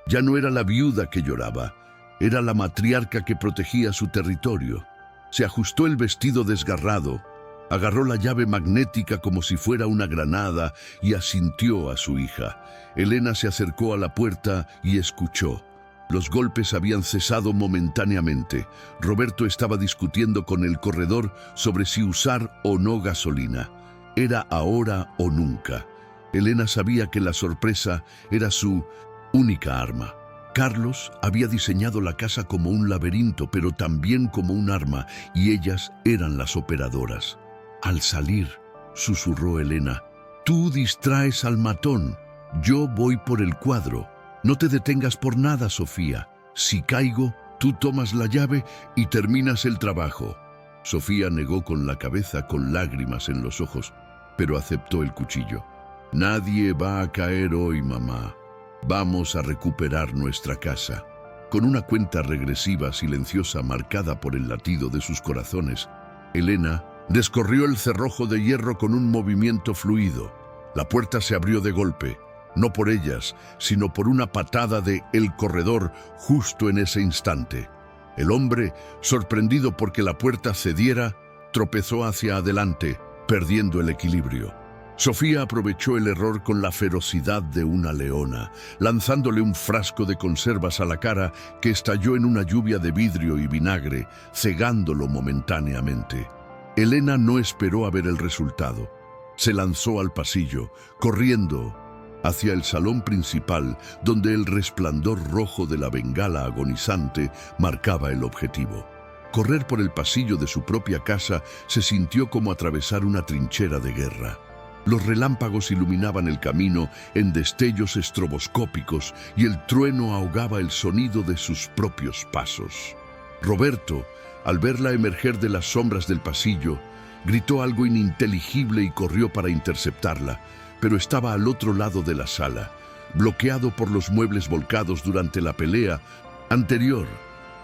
Ya no era la viuda que lloraba, era la matriarca que protegía su territorio. Se ajustó el vestido desgarrado, agarró la llave magnética como si fuera una granada y asintió a su hija. Elena se acercó a la puerta y escuchó. Los golpes habían cesado momentáneamente. Roberto estaba discutiendo con el corredor sobre si usar o no gasolina. Era ahora o nunca. Elena sabía que la sorpresa era su única arma. Carlos había diseñado la casa como un laberinto, pero también como un arma, y ellas eran las operadoras. Al salir, susurró Elena, tú distraes al matón, yo voy por el cuadro. No te detengas por nada, Sofía. Si caigo, tú tomas la llave y terminas el trabajo. Sofía negó con la cabeza, con lágrimas en los ojos, pero aceptó el cuchillo. Nadie va a caer hoy, mamá. Vamos a recuperar nuestra casa. Con una cuenta regresiva silenciosa marcada por el latido de sus corazones, Elena descorrió el cerrojo de hierro con un movimiento fluido. La puerta se abrió de golpe, no por ellas, sino por una patada de el corredor justo en ese instante. El hombre, sorprendido porque la puerta cediera, tropezó hacia adelante, perdiendo el equilibrio. Sofía aprovechó el error con la ferocidad de una leona, lanzándole un frasco de conservas a la cara que estalló en una lluvia de vidrio y vinagre, cegándolo momentáneamente. Elena no esperó a ver el resultado. Se lanzó al pasillo, corriendo hacia el salón principal, donde el resplandor rojo de la bengala agonizante marcaba el objetivo. Correr por el pasillo de su propia casa se sintió como atravesar una trinchera de guerra. Los relámpagos iluminaban el camino en destellos estroboscópicos y el trueno ahogaba el sonido de sus propios pasos. Roberto, al verla emerger de las sombras del pasillo, gritó algo ininteligible y corrió para interceptarla, pero estaba al otro lado de la sala, bloqueado por los muebles volcados durante la pelea anterior.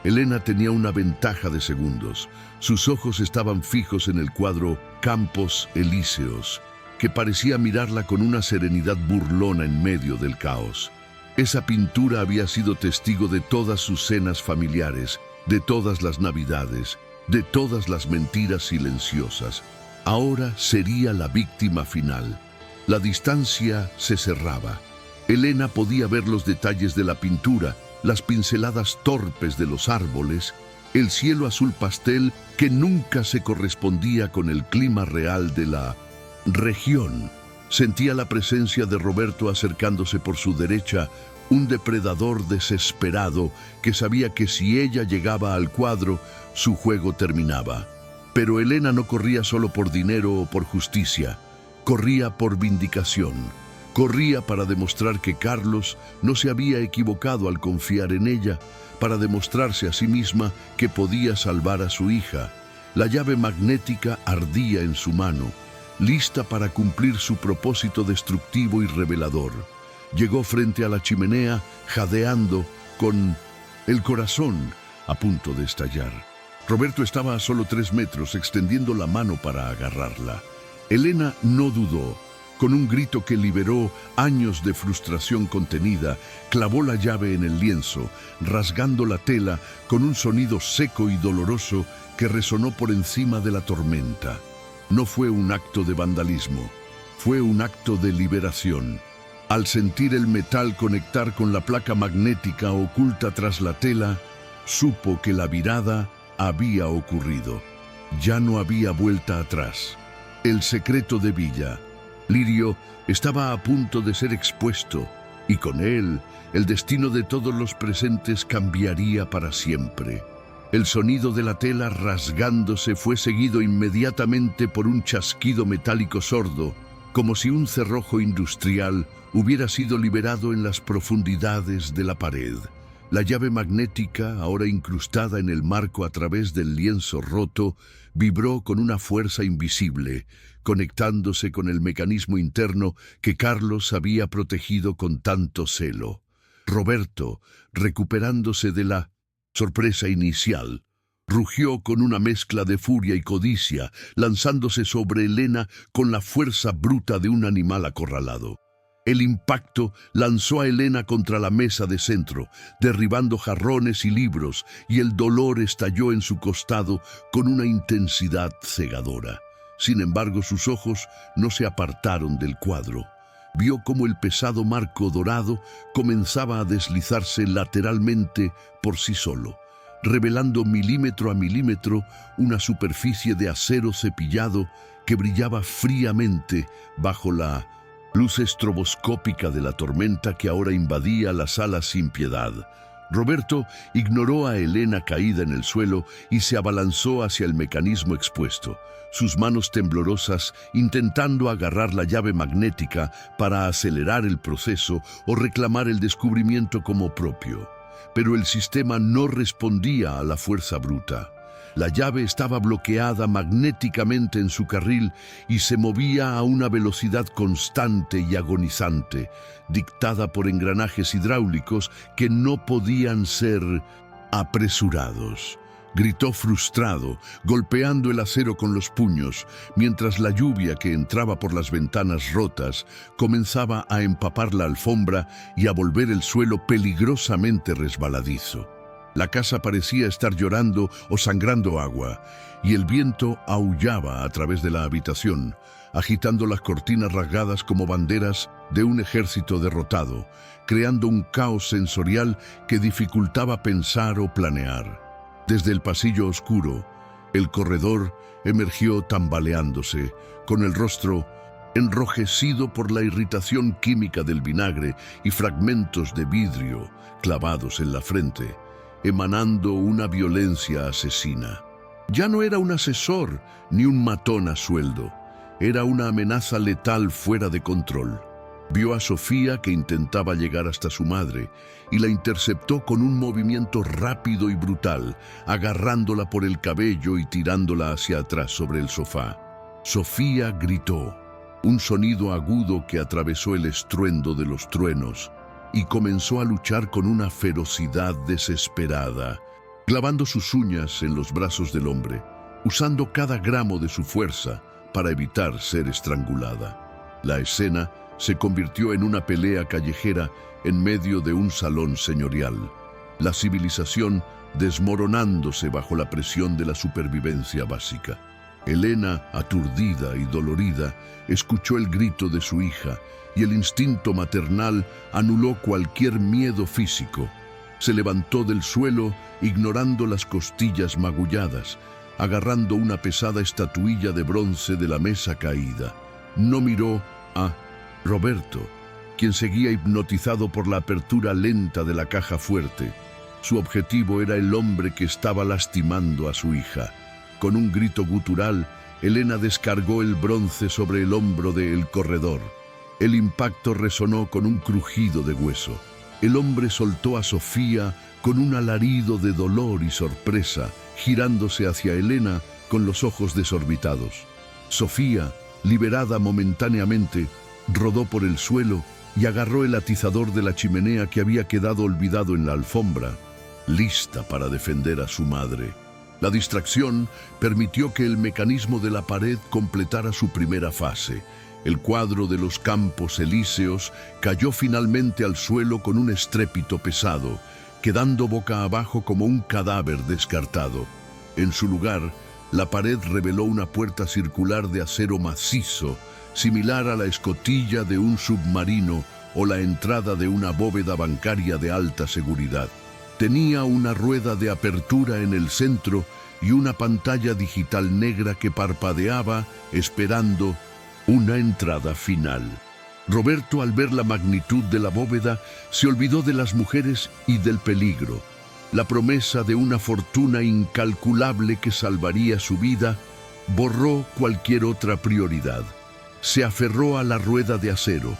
Elena tenía una ventaja de segundos. Sus ojos estaban fijos en el cuadro Campos Elíseos, que parecía mirarla con una serenidad burlona en medio del caos. Esa pintura había sido testigo de todas sus cenas familiares, de todas las navidades, de todas las mentiras silenciosas. Ahora sería la víctima final. La distancia se cerraba. Elena podía ver los detalles de la pintura, las pinceladas torpes de los árboles, el cielo azul pastel que nunca se correspondía con el clima real de la región. Sentía la presencia de Roberto acercándose por su derecha, un depredador desesperado que sabía que si ella llegaba al cuadro, su juego terminaba. Pero Elena no corría solo por dinero o por justicia, corría por vindicación. Corría para demostrar que Carlos no se había equivocado al confiar en ella, para demostrarse a sí misma que podía salvar a su hija. La llave magnética ardía en su mano, lista para cumplir su propósito destructivo y revelador. Llegó frente a la chimenea, jadeando, con el corazón a punto de estallar. Roberto estaba a solo 3 metros, extendiendo la mano para agarrarla. Elena no dudó. Con un grito que liberó años de frustración contenida, clavó la llave en el lienzo, rasgando la tela con un sonido seco y doloroso que resonó por encima de la tormenta. No fue un acto de vandalismo, fue un acto de liberación. Al sentir el metal conectar con la placa magnética oculta tras la tela, supo que la virada había ocurrido. Ya no había vuelta atrás. El secreto de Villa Lirio estaba a punto de ser expuesto, y con él el destino de todos los presentes cambiaría para siempre. El sonido de la tela rasgándose fue seguido inmediatamente por un chasquido metálico sordo, como si un cerrojo industrial hubiera sido liberado en las profundidades de la pared. La llave magnética, ahora incrustada en el marco a través del lienzo roto, vibró con una fuerza invisible, conectándose con el mecanismo interno que Carlos había protegido con tanto celo. Roberto, recuperándose de la sorpresa inicial, rugió con una mezcla de furia y codicia, lanzándose sobre Elena con la fuerza bruta de un animal acorralado. El impacto lanzó a Elena contra la mesa de centro, derribando jarrones y libros, y el dolor estalló en su costado con una intensidad cegadora. Sin embargo, sus ojos no se apartaron del cuadro. Vio cómo el pesado marco dorado comenzaba a deslizarse lateralmente por sí solo, revelando milímetro a milímetro una superficie de acero cepillado que brillaba fríamente bajo la luz estroboscópica de la tormenta que ahora invadía la sala sin piedad. Roberto ignoró a Elena caída en el suelo y se abalanzó hacia el mecanismo expuesto, sus manos temblorosas intentando agarrar la llave magnética para acelerar el proceso o reclamar el descubrimiento como propio. Pero el sistema no respondía a la fuerza bruta. La llave estaba bloqueada magnéticamente en su carril y se movía a una velocidad constante y agonizante, dictada por engranajes hidráulicos que no podían ser apresurados. Gritó frustrado, golpeando el acero con los puños, mientras la lluvia que entraba por las ventanas rotas comenzaba a empapar la alfombra y a volver el suelo peligrosamente resbaladizo. La casa parecía estar llorando o sangrando agua, y el viento aullaba a través de la habitación, agitando las cortinas rasgadas como banderas de un ejército derrotado, creando un caos sensorial que dificultaba pensar o planear. Desde el pasillo oscuro, el corredor emergió tambaleándose, con el rostro enrojecido por la irritación química del vinagre y fragmentos de vidrio clavados en la frente, emanando una violencia asesina. Ya no era un asesor ni un matón a sueldo, era una amenaza letal fuera de control. Vio a Sofía que intentaba llegar hasta su madre y la interceptó con un movimiento rápido y brutal, agarrándola por el cabello y tirándola hacia atrás sobre el sofá. Sofía gritó, un sonido agudo que atravesó el estruendo de los truenos, y comenzó a luchar con una ferocidad desesperada, clavando sus uñas en los brazos del hombre, usando cada gramo de su fuerza para evitar ser estrangulada. La escena se convirtió en una pelea callejera en medio de un salón señorial, la civilización desmoronándose bajo la presión de la supervivencia básica. Elena, aturdida y dolorida, escuchó el grito de su hija y el instinto maternal anuló cualquier miedo físico. Se levantó del suelo, ignorando las costillas magulladas, agarrando una pesada estatuilla de bronce de la mesa caída. No miró a Roberto, quien seguía hipnotizado por la apertura lenta de la caja fuerte. Su objetivo era el hombre que estaba lastimando a su hija. Con un grito gutural, Elena descargó el bronce sobre el hombro del corredor. El impacto resonó con un crujido de hueso. El hombre soltó a Sofía con un alarido de dolor y sorpresa, girándose hacia Elena con los ojos desorbitados. Sofía, liberada momentáneamente, rodó por el suelo y agarró el atizador de la chimenea que había quedado olvidado en la alfombra, lista para defender a su madre. La distracción permitió que el mecanismo de la pared completara su primera fase. El cuadro de los Campos Elíseos cayó finalmente al suelo con un estrépito pesado, quedando boca abajo como un cadáver descartado. En su lugar, la pared reveló una puerta circular de acero macizo, similar a la escotilla de un submarino o la entrada de una bóveda bancaria de alta seguridad. Tenía una rueda de apertura en el centro y una pantalla digital negra que parpadeaba esperando una entrada final. Roberto, al ver la magnitud de la bóveda, se olvidó de las mujeres y del peligro. La promesa de una fortuna incalculable que salvaría su vida borró cualquier otra prioridad. Se aferró a la rueda de acero,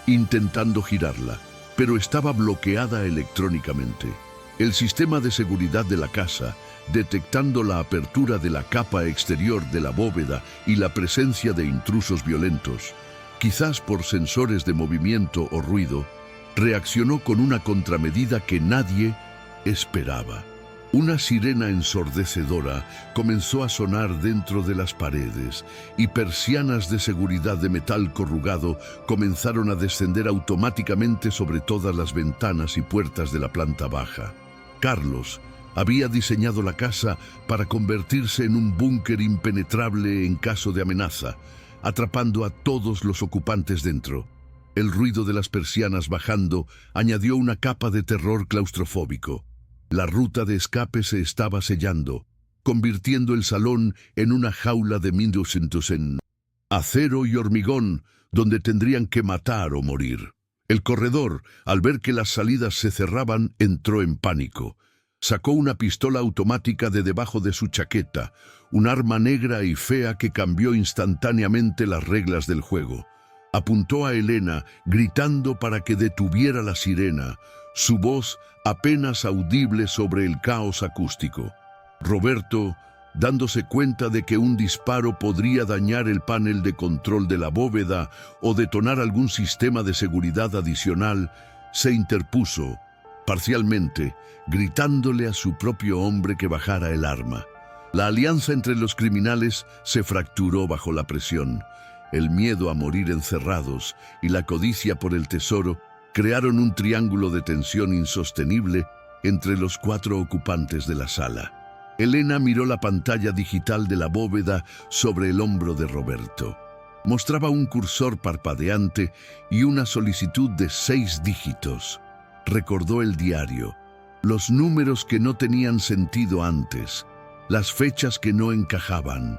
intentando girarla, pero estaba bloqueada electrónicamente. El sistema de seguridad de la casa, detectando la apertura de la capa exterior de la bóveda y la presencia de intrusos violentos, quizás por sensores de movimiento o ruido, reaccionó con una contramedida que nadie esperaba. Una sirena ensordecedora comenzó a sonar dentro de las paredes y persianas de seguridad de metal corrugado comenzaron a descender automáticamente sobre todas las ventanas y puertas de la planta baja. Carlos había diseñado la casa para convertirse en un búnker impenetrable en caso de amenaza, atrapando a todos los ocupantes dentro. El ruido de las persianas bajando añadió una capa de terror claustrofóbico. La ruta de escape se estaba sellando, convirtiendo el salón en una jaula de 1900. acero y hormigón, donde tendrían que matar o morir. El corredor, al ver que las salidas se cerraban, entró en pánico. Sacó una pistola automática de debajo de su chaqueta, un arma negra y fea que cambió instantáneamente las reglas del juego. Apuntó a Elena, gritando para que detuviera la sirena, su voz apenas audible sobre el caos acústico. Roberto, dándose cuenta de que un disparo podría dañar el panel de control de la bóveda o detonar algún sistema de seguridad adicional, se interpuso, parcialmente, gritándole a su propio hombre que bajara el arma. La alianza entre los criminales se fracturó bajo la presión. El miedo a morir encerrados y la codicia por el tesoro crearon un triángulo de tensión insostenible entre los 4 ocupantes de la sala. Elena miró la pantalla digital de la bóveda sobre el hombro de Roberto. Mostraba un cursor parpadeante y una solicitud de 6 dígitos. Recordó el diario, los números que no tenían sentido antes, las fechas que no encajaban.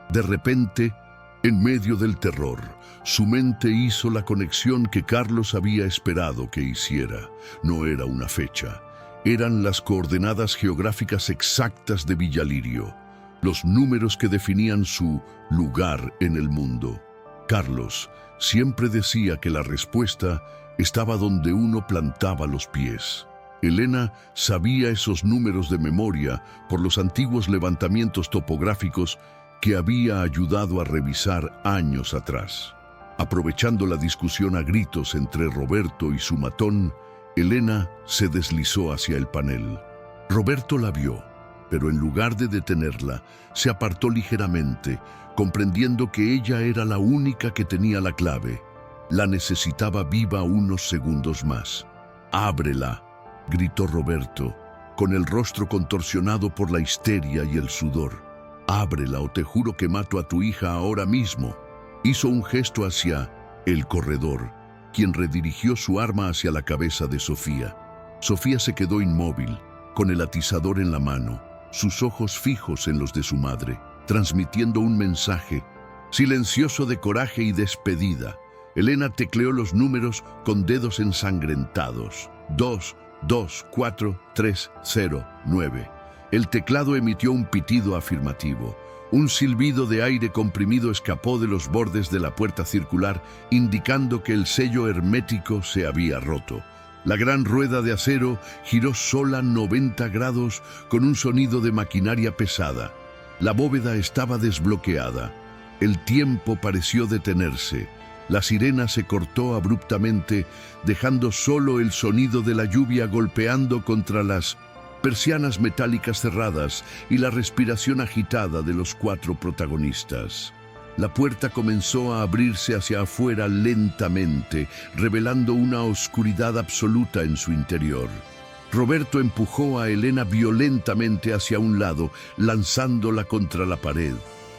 De repente, en medio del terror, su mente hizo la conexión que Carlos había esperado que hiciera. No era una fecha. Eran las coordenadas geográficas exactas de Villalirio, los números que definían su lugar en el mundo. Carlos siempre decía que la respuesta estaba donde uno plantaba los pies. Elena sabía esos números de memoria por los antiguos levantamientos topográficos que había ayudado a revisar años atrás. Aprovechando la discusión a gritos entre Roberto y su matón, Elena se deslizó hacia el panel. Roberto la vio, pero en lugar de detenerla, se apartó ligeramente, comprendiendo que ella era la única que tenía la clave. La necesitaba viva unos segundos más. «Ábrela», gritó Roberto, con el rostro contorsionado por la histeria y el sudor. «Ábrela o te juro que mato a tu hija ahora mismo». Hizo un gesto hacia el corredor, quien redirigió su arma hacia la cabeza de Sofía. Sofía se quedó inmóvil, con el atizador en la mano, sus ojos fijos en los de su madre, transmitiendo un mensaje silencioso de coraje y despedida. Elena tecleó los números con dedos ensangrentados. 2, 2, 4, 3, 0, 9. El teclado emitió un pitido afirmativo. Un silbido de aire comprimido escapó de los bordes de la puerta circular, indicando que el sello hermético se había roto. La gran rueda de acero giró sola 90 grados con un sonido de maquinaria pesada. La bóveda estaba desbloqueada. El tiempo pareció detenerse. La sirena se cortó abruptamente, dejando solo el sonido de la lluvia golpeando contra las persianas metálicas cerradas y la respiración agitada de los 4 protagonistas. La puerta comenzó a abrirse hacia afuera lentamente, revelando una oscuridad absoluta en su interior. Roberto empujó a Elena violentamente hacia un lado, lanzándola contra la pared,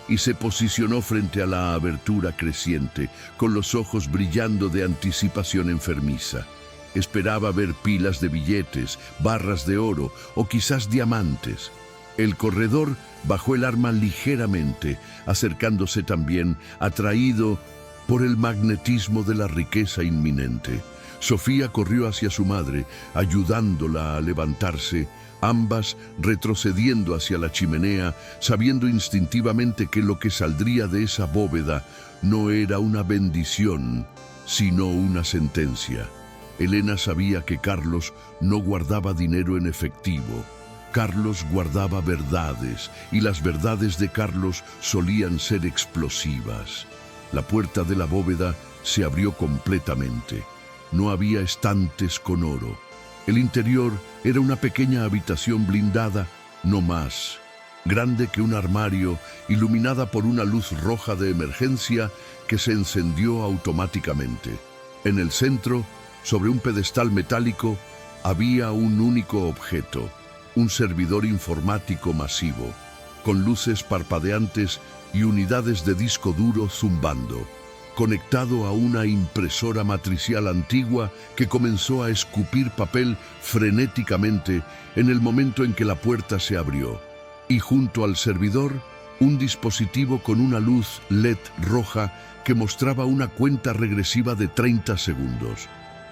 y se posicionó frente a la abertura creciente, con los ojos brillando de anticipación enfermiza. Esperaba ver pilas de billetes, barras de oro o quizás diamantes. El corredor bajó el arma ligeramente, acercándose también, atraído por el magnetismo de la riqueza inminente. Sofía corrió hacia su madre, ayudándola a levantarse, ambas retrocediendo hacia la chimenea, sabiendo instintivamente que lo que saldría de esa bóveda no era una bendición, sino una sentencia. Elena sabía que Carlos no guardaba dinero en efectivo. Carlos guardaba verdades, y las verdades de Carlos solían ser explosivas. La puerta de la bóveda se abrió completamente. No había estantes con oro. El interior era una pequeña habitación blindada, no más. Grande que un armario, iluminada por una luz roja de emergencia que se encendió automáticamente. En el centro, sobre un pedestal metálico, había un único objeto, un servidor informático masivo, con luces parpadeantes y unidades de disco duro zumbando, conectado a una impresora matricial antigua que comenzó a escupir papel frenéticamente en el momento en que la puerta se abrió. Y junto al servidor, un dispositivo con una luz LED roja que mostraba una cuenta regresiva de 30 segundos.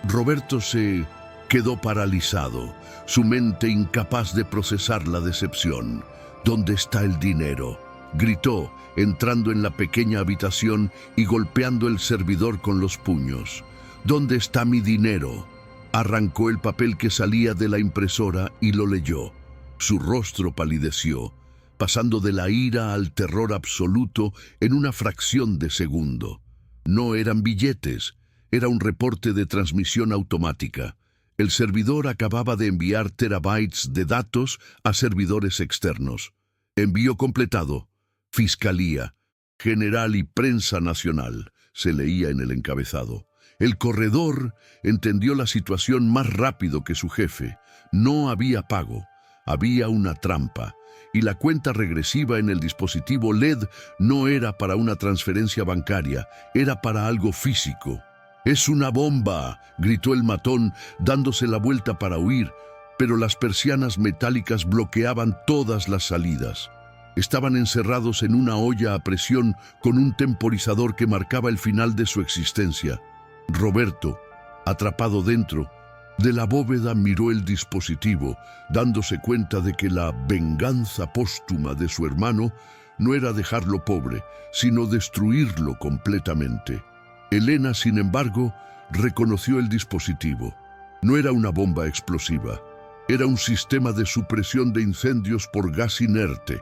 Roberto se quedó paralizado, su mente incapaz de procesar la decepción. ¿Dónde está el dinero?, gritó, entrando en la pequeña habitación y golpeando el servidor con los puños. ¿Dónde está mi dinero? Arrancó el papel que salía de la impresora y lo leyó. Su rostro palideció, pasando de la ira al terror absoluto en una fracción de segundo. No eran billetes, era un reporte de transmisión automática. El servidor acababa de enviar terabytes de datos a servidores externos. Envío completado. Fiscalía, General y Prensa Nacional, se leía en el encabezado. El corredor entendió la situación más rápido que su jefe. No había pago, había una trampa, y la cuenta regresiva en el dispositivo LED no era para una transferencia bancaria, era para algo físico. «¡Es una bomba!», gritó el matón, dándose la vuelta para huir, pero las persianas metálicas bloqueaban todas las salidas. Estaban encerrados en una olla a presión con un temporizador que marcaba el final de su existencia. Roberto, atrapado dentro de la bóveda, miró el dispositivo, dándose cuenta de que la venganza póstuma de su hermano no era dejarlo pobre, sino destruirlo completamente. Elena, sin embargo, reconoció el dispositivo. No era una bomba explosiva, era un sistema de supresión de incendios por gas inerte,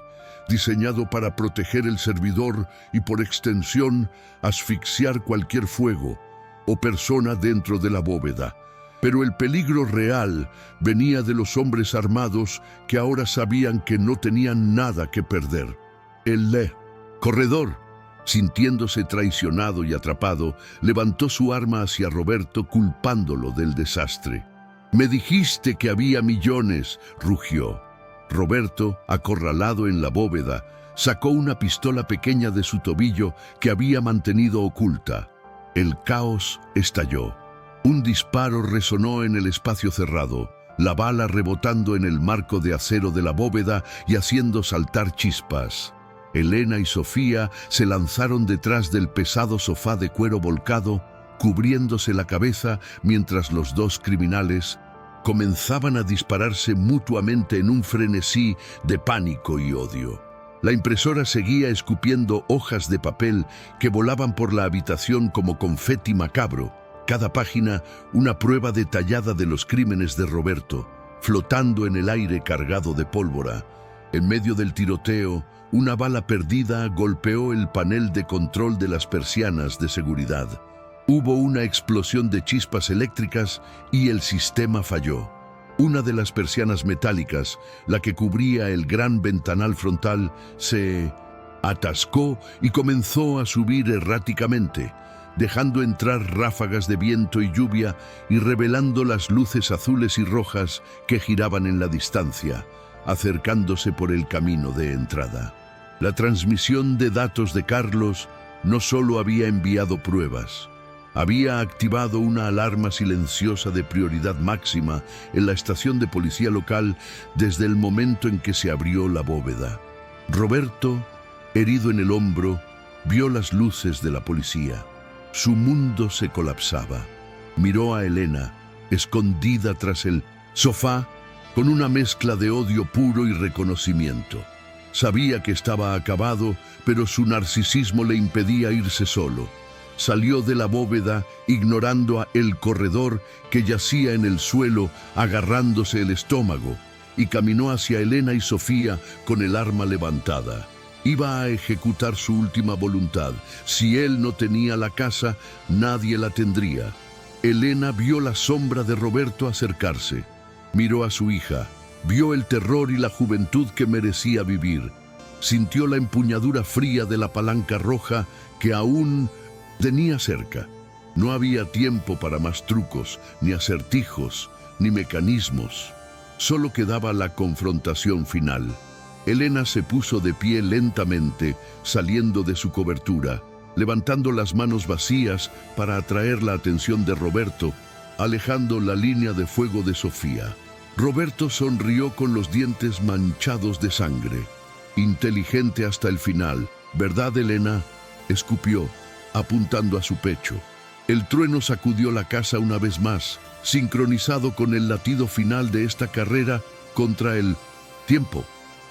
diseñado para proteger el servidor y, por extensión, asfixiar cualquier fuego o persona dentro de la bóveda. Pero el peligro real venía de los hombres armados que ahora sabían que no tenían nada que perder. El corredor, sintiéndose traicionado y atrapado, levantó su arma hacia Roberto, culpándolo del desastre. «Me dijiste que había millones», rugió. Roberto, acorralado en la bóveda, sacó una pistola pequeña de su tobillo que había mantenido oculta. El caos estalló. Un disparo resonó en el espacio cerrado, la bala rebotando en el marco de acero de la bóveda y haciendo saltar chispas. Elena y Sofía se lanzaron detrás del pesado sofá de cuero volcado, cubriéndose la cabeza mientras los dos criminales comenzaban a dispararse mutuamente en un frenesí de pánico y odio. La impresora seguía escupiendo hojas de papel que volaban por la habitación como confeti macabro, cada página una prueba detallada de los crímenes de Roberto, flotando en el aire cargado de pólvora. En medio del tiroteo, una bala perdida golpeó el panel de control de las persianas de seguridad. Hubo una explosión de chispas eléctricas y el sistema falló. Una de las persianas metálicas, la que cubría el gran ventanal frontal, se atascó y comenzó a subir erráticamente, dejando entrar ráfagas de viento y lluvia y revelando las luces azules y rojas que giraban en la distancia, acercándose por el camino de entrada. La transmisión de datos de Carlos no solo había enviado pruebas, había activado una alarma silenciosa de prioridad máxima en la estación de policía local desde el momento en que se abrió la bóveda. Roberto, herido en el hombro, vio las luces de la policía. Su mundo se colapsaba. Miró a Elena, escondida tras el sofá, con una mezcla de odio puro y reconocimiento. Sabía que estaba acabado, pero su narcisismo le impedía irse solo. Salió de la bóveda, ignorando a el corredor que yacía en el suelo, agarrándose el estómago, y caminó hacia Elena y Sofía con el arma levantada. Iba a ejecutar su última voluntad. Si él no tenía la casa, nadie la tendría. Elena vio la sombra de Roberto acercarse. Miró a su hija, vio el terror y la juventud que merecía vivir. Sintió la empuñadura fría de la palanca roja que aún tenía cerca. No había tiempo para más trucos, ni acertijos, ni mecanismos. Solo quedaba la confrontación final. Elena se puso de pie lentamente, saliendo de su cobertura, levantando las manos vacías para atraer la atención de Roberto, alejando la línea de fuego de Sofía. Roberto sonrió con los dientes manchados de sangre. Inteligente hasta el final, ¿verdad, Elena?, escupió, apuntando a su pecho. El trueno sacudió la casa una vez más, sincronizado con el latido final de esta carrera contra el tiempo.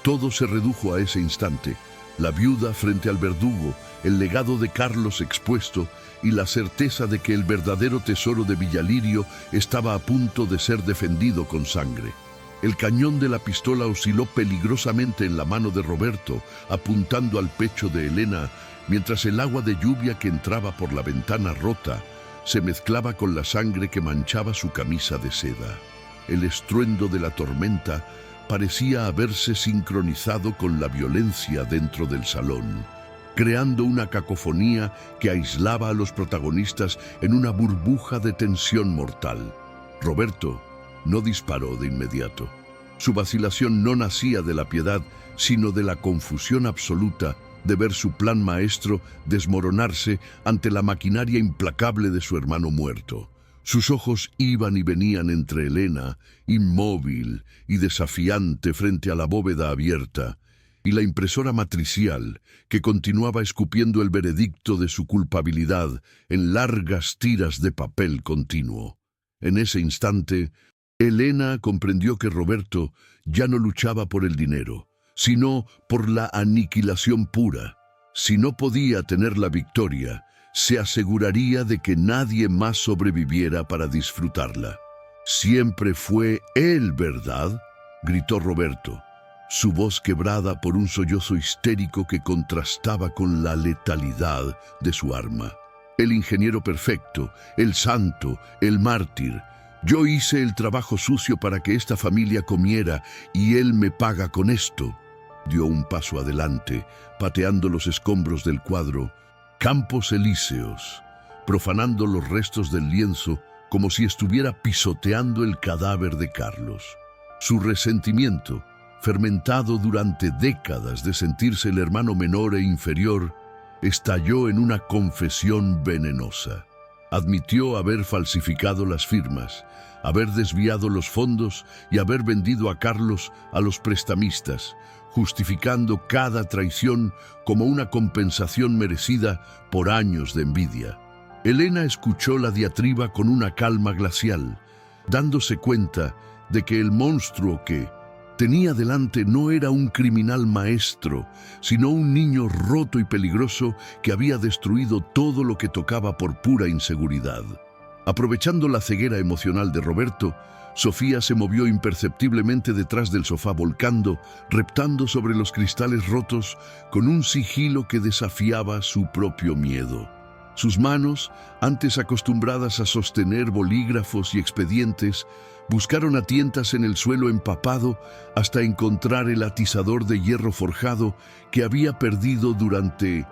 Todo se redujo a ese instante. La viuda frente al verdugo, el legado de Carlos expuesto y la certeza de que el verdadero tesoro de Villalirio estaba a punto de ser defendido con sangre. El cañón de la pistola osciló peligrosamente en la mano de Roberto, apuntando al pecho de Elena, mientras el agua de lluvia que entraba por la ventana rota se mezclaba con la sangre que manchaba su camisa de seda. El estruendo de la tormenta parecía haberse sincronizado con la violencia dentro del salón, creando una cacofonía que aislaba a los protagonistas en una burbuja de tensión mortal. Roberto no disparó de inmediato. Su vacilación no nacía de la piedad, sino de la confusión absoluta de ver su plan maestro desmoronarse ante la maquinaria implacable de su hermano muerto. Sus ojos iban y venían entre Elena, inmóvil y desafiante frente a la bóveda abierta, y la impresora matricial, que continuaba escupiendo el veredicto de su culpabilidad en largas tiras de papel continuo. En ese instante, Elena comprendió que Roberto ya no luchaba por el dinero, sino por la aniquilación pura. Si no podía tener la victoria, se aseguraría de que nadie más sobreviviera para disfrutarla. «Siempre fue él, ¿verdad?», gritó Roberto, su voz quebrada por un sollozo histérico que contrastaba con la letalidad de su arma. «El ingeniero perfecto, el santo, el mártir. Yo hice el trabajo sucio para que esta familia comiera y él me paga con esto». Dio un paso adelante, pateando los escombros del cuadro «Campos Elíseos», profanando los restos del lienzo como si estuviera pisoteando el cadáver de Carlos. Su resentimiento, fermentado durante décadas de sentirse el hermano menor e inferior, estalló en una confesión venenosa. Admitió haber falsificado las firmas, haber desviado los fondos y haber vendido a Carlos a los prestamistas, justificando cada traición como una compensación merecida por años de envidia. Elena escuchó la diatriba con una calma glacial, dándose cuenta de que el monstruo que tenía delante no era un criminal maestro, sino un niño roto y peligroso que había destruido todo lo que tocaba por pura inseguridad. Aprovechando la ceguera emocional de Roberto, Sofía se movió imperceptiblemente detrás del sofá volcando, reptando sobre los cristales rotos con un sigilo que desafiaba su propio miedo. Sus manos, antes acostumbradas a sostener bolígrafos y expedientes, buscaron a tientas en el suelo empapado hasta encontrar el atizador de hierro forjado que había perdido durante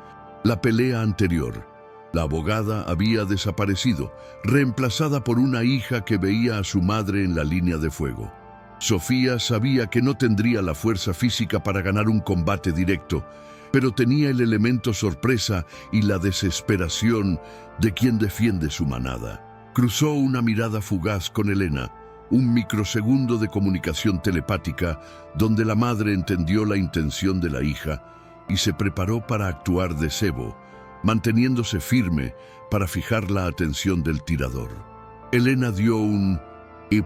la pelea anterior. La abogada había desaparecido, reemplazada por una hija que veía a su madre en la línea de fuego. Sofía sabía que no tendría la fuerza física para ganar un combate directo, pero tenía el elemento sorpresa y la desesperación de quien defiende su manada. Cruzó una mirada fugaz con Elena, un microsegundo de comunicación telepática donde la madre entendió la intención de la hija y se preparó para actuar de cebo, manteniéndose firme para fijar la atención del tirador. Elena dio un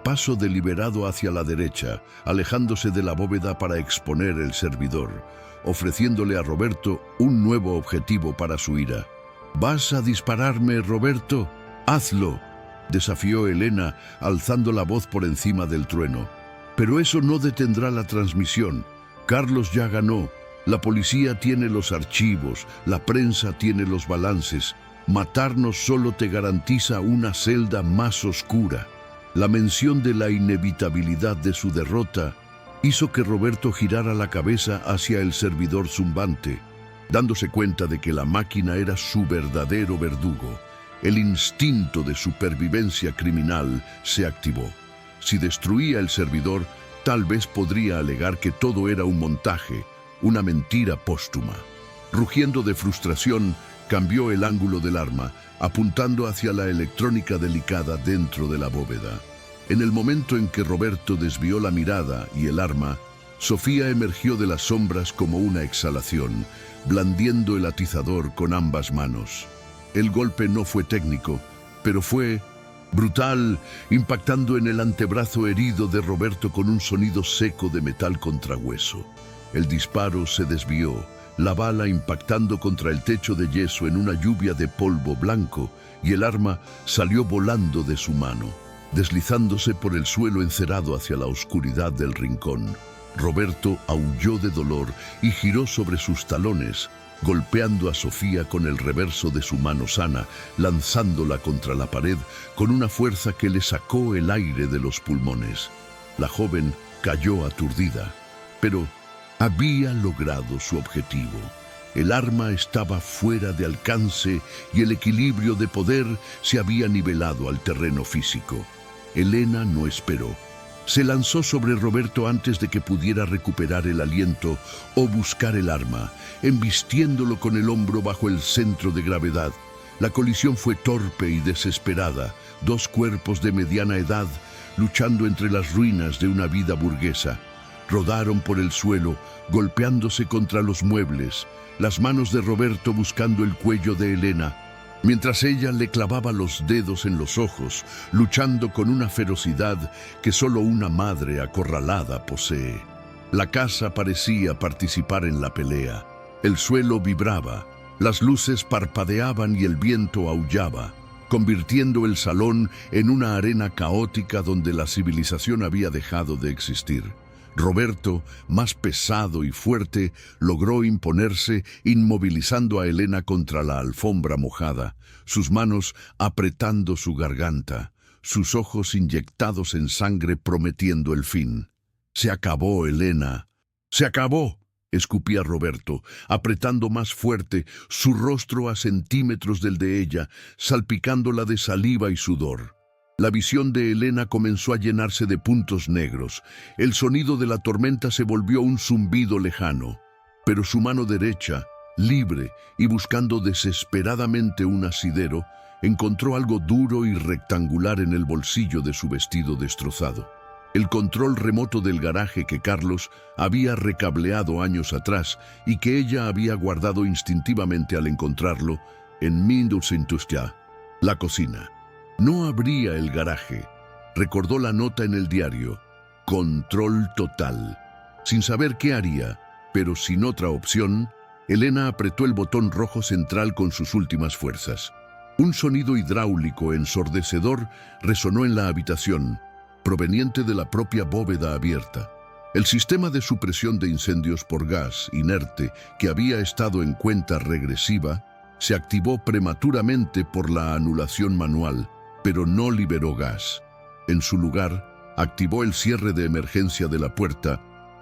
paso deliberado hacia la derecha, alejándose de la bóveda para exponer el servidor, ofreciéndole a Roberto un nuevo objetivo para su ira. «¿Vas a dispararme, Roberto? ¡Hazlo!», desafió Elena, alzando la voz por encima del trueno. «Pero eso no detendrá la transmisión. Carlos ya ganó. La policía tiene los archivos, la prensa tiene los balances. Matarnos solo te garantiza una celda más oscura». La mención de la inevitabilidad de su derrota hizo que Roberto girara la cabeza hacia el servidor zumbante, dándose cuenta de que la máquina era su verdadero verdugo. El instinto de supervivencia criminal se activó. Si destruía el servidor, tal vez podría alegar que todo era un montaje, una mentira póstuma. Rugiendo de frustración, cambió el ángulo del arma, apuntando hacia la electrónica delicada dentro de la bóveda. En el momento en que Roberto desvió la mirada y el arma, Sofía emergió de las sombras como una exhalación, blandiendo el atizador con ambas manos. El golpe no fue técnico, pero fue brutal, impactando en el antebrazo herido de Roberto con un sonido seco de metal contra hueso. El disparo se desvió, la bala impactando contra el techo de yeso en una lluvia de polvo blanco, y el arma salió volando de su mano, deslizándose por el suelo encerado hacia la oscuridad del rincón. Roberto aulló de dolor y giró sobre sus talones, golpeando a Sofía con el reverso de su mano sana, lanzándola contra la pared con una fuerza que le sacó el aire de los pulmones. La joven cayó aturdida, pero había logrado su objetivo. El arma estaba fuera de alcance y el equilibrio de poder se había nivelado al terreno físico. Elena no esperó. Se lanzó sobre Roberto antes de que pudiera recuperar el aliento o buscar el arma, embistiéndolo con el hombro bajo el centro de gravedad. La colisión fue torpe y desesperada, dos cuerpos de mediana edad luchando entre las ruinas de una vida burguesa. Rodaron por el suelo, golpeándose contra los muebles, las manos de Roberto buscando el cuello de Elena, mientras ella le clavaba los dedos en los ojos, luchando con una ferocidad que solo una madre acorralada posee. La casa parecía participar en la pelea. El suelo vibraba, las luces parpadeaban y el viento aullaba, convirtiendo el salón en una arena caótica donde la civilización había dejado de existir. Roberto, más pesado y fuerte, logró imponerse, inmovilizando a Elena contra la alfombra mojada, sus manos apretando su garganta, sus ojos inyectados en sangre prometiendo el fin. «Se acabó, Elena. ¡Se acabó!», escupía Roberto, apretando más fuerte, su rostro a centímetros del de ella, salpicándola de saliva y sudor. La visión de Elena comenzó a llenarse de puntos negros. El sonido de la tormenta se volvió un zumbido lejano. Pero su mano derecha, libre y buscando desesperadamente un asidero, encontró algo duro y rectangular en el bolsillo de su vestido destrozado. El control remoto del garaje que Carlos había recableado años atrás y que ella había guardado instintivamente al encontrarlo en Mindusindustria, la cocina. No abría el garaje. Recordó la nota en el diario. Control total. Sin saber qué haría, pero sin otra opción, Elena apretó el botón rojo central con sus últimas fuerzas. Un sonido hidráulico ensordecedor resonó en la habitación, proveniente de la propia bóveda abierta. El sistema de supresión de incendios por gas inerte, que había estado en cuenta regresiva, se activó prematuramente por la anulación manual, pero no liberó gas. En su lugar, activó el cierre de emergencia de la puerta,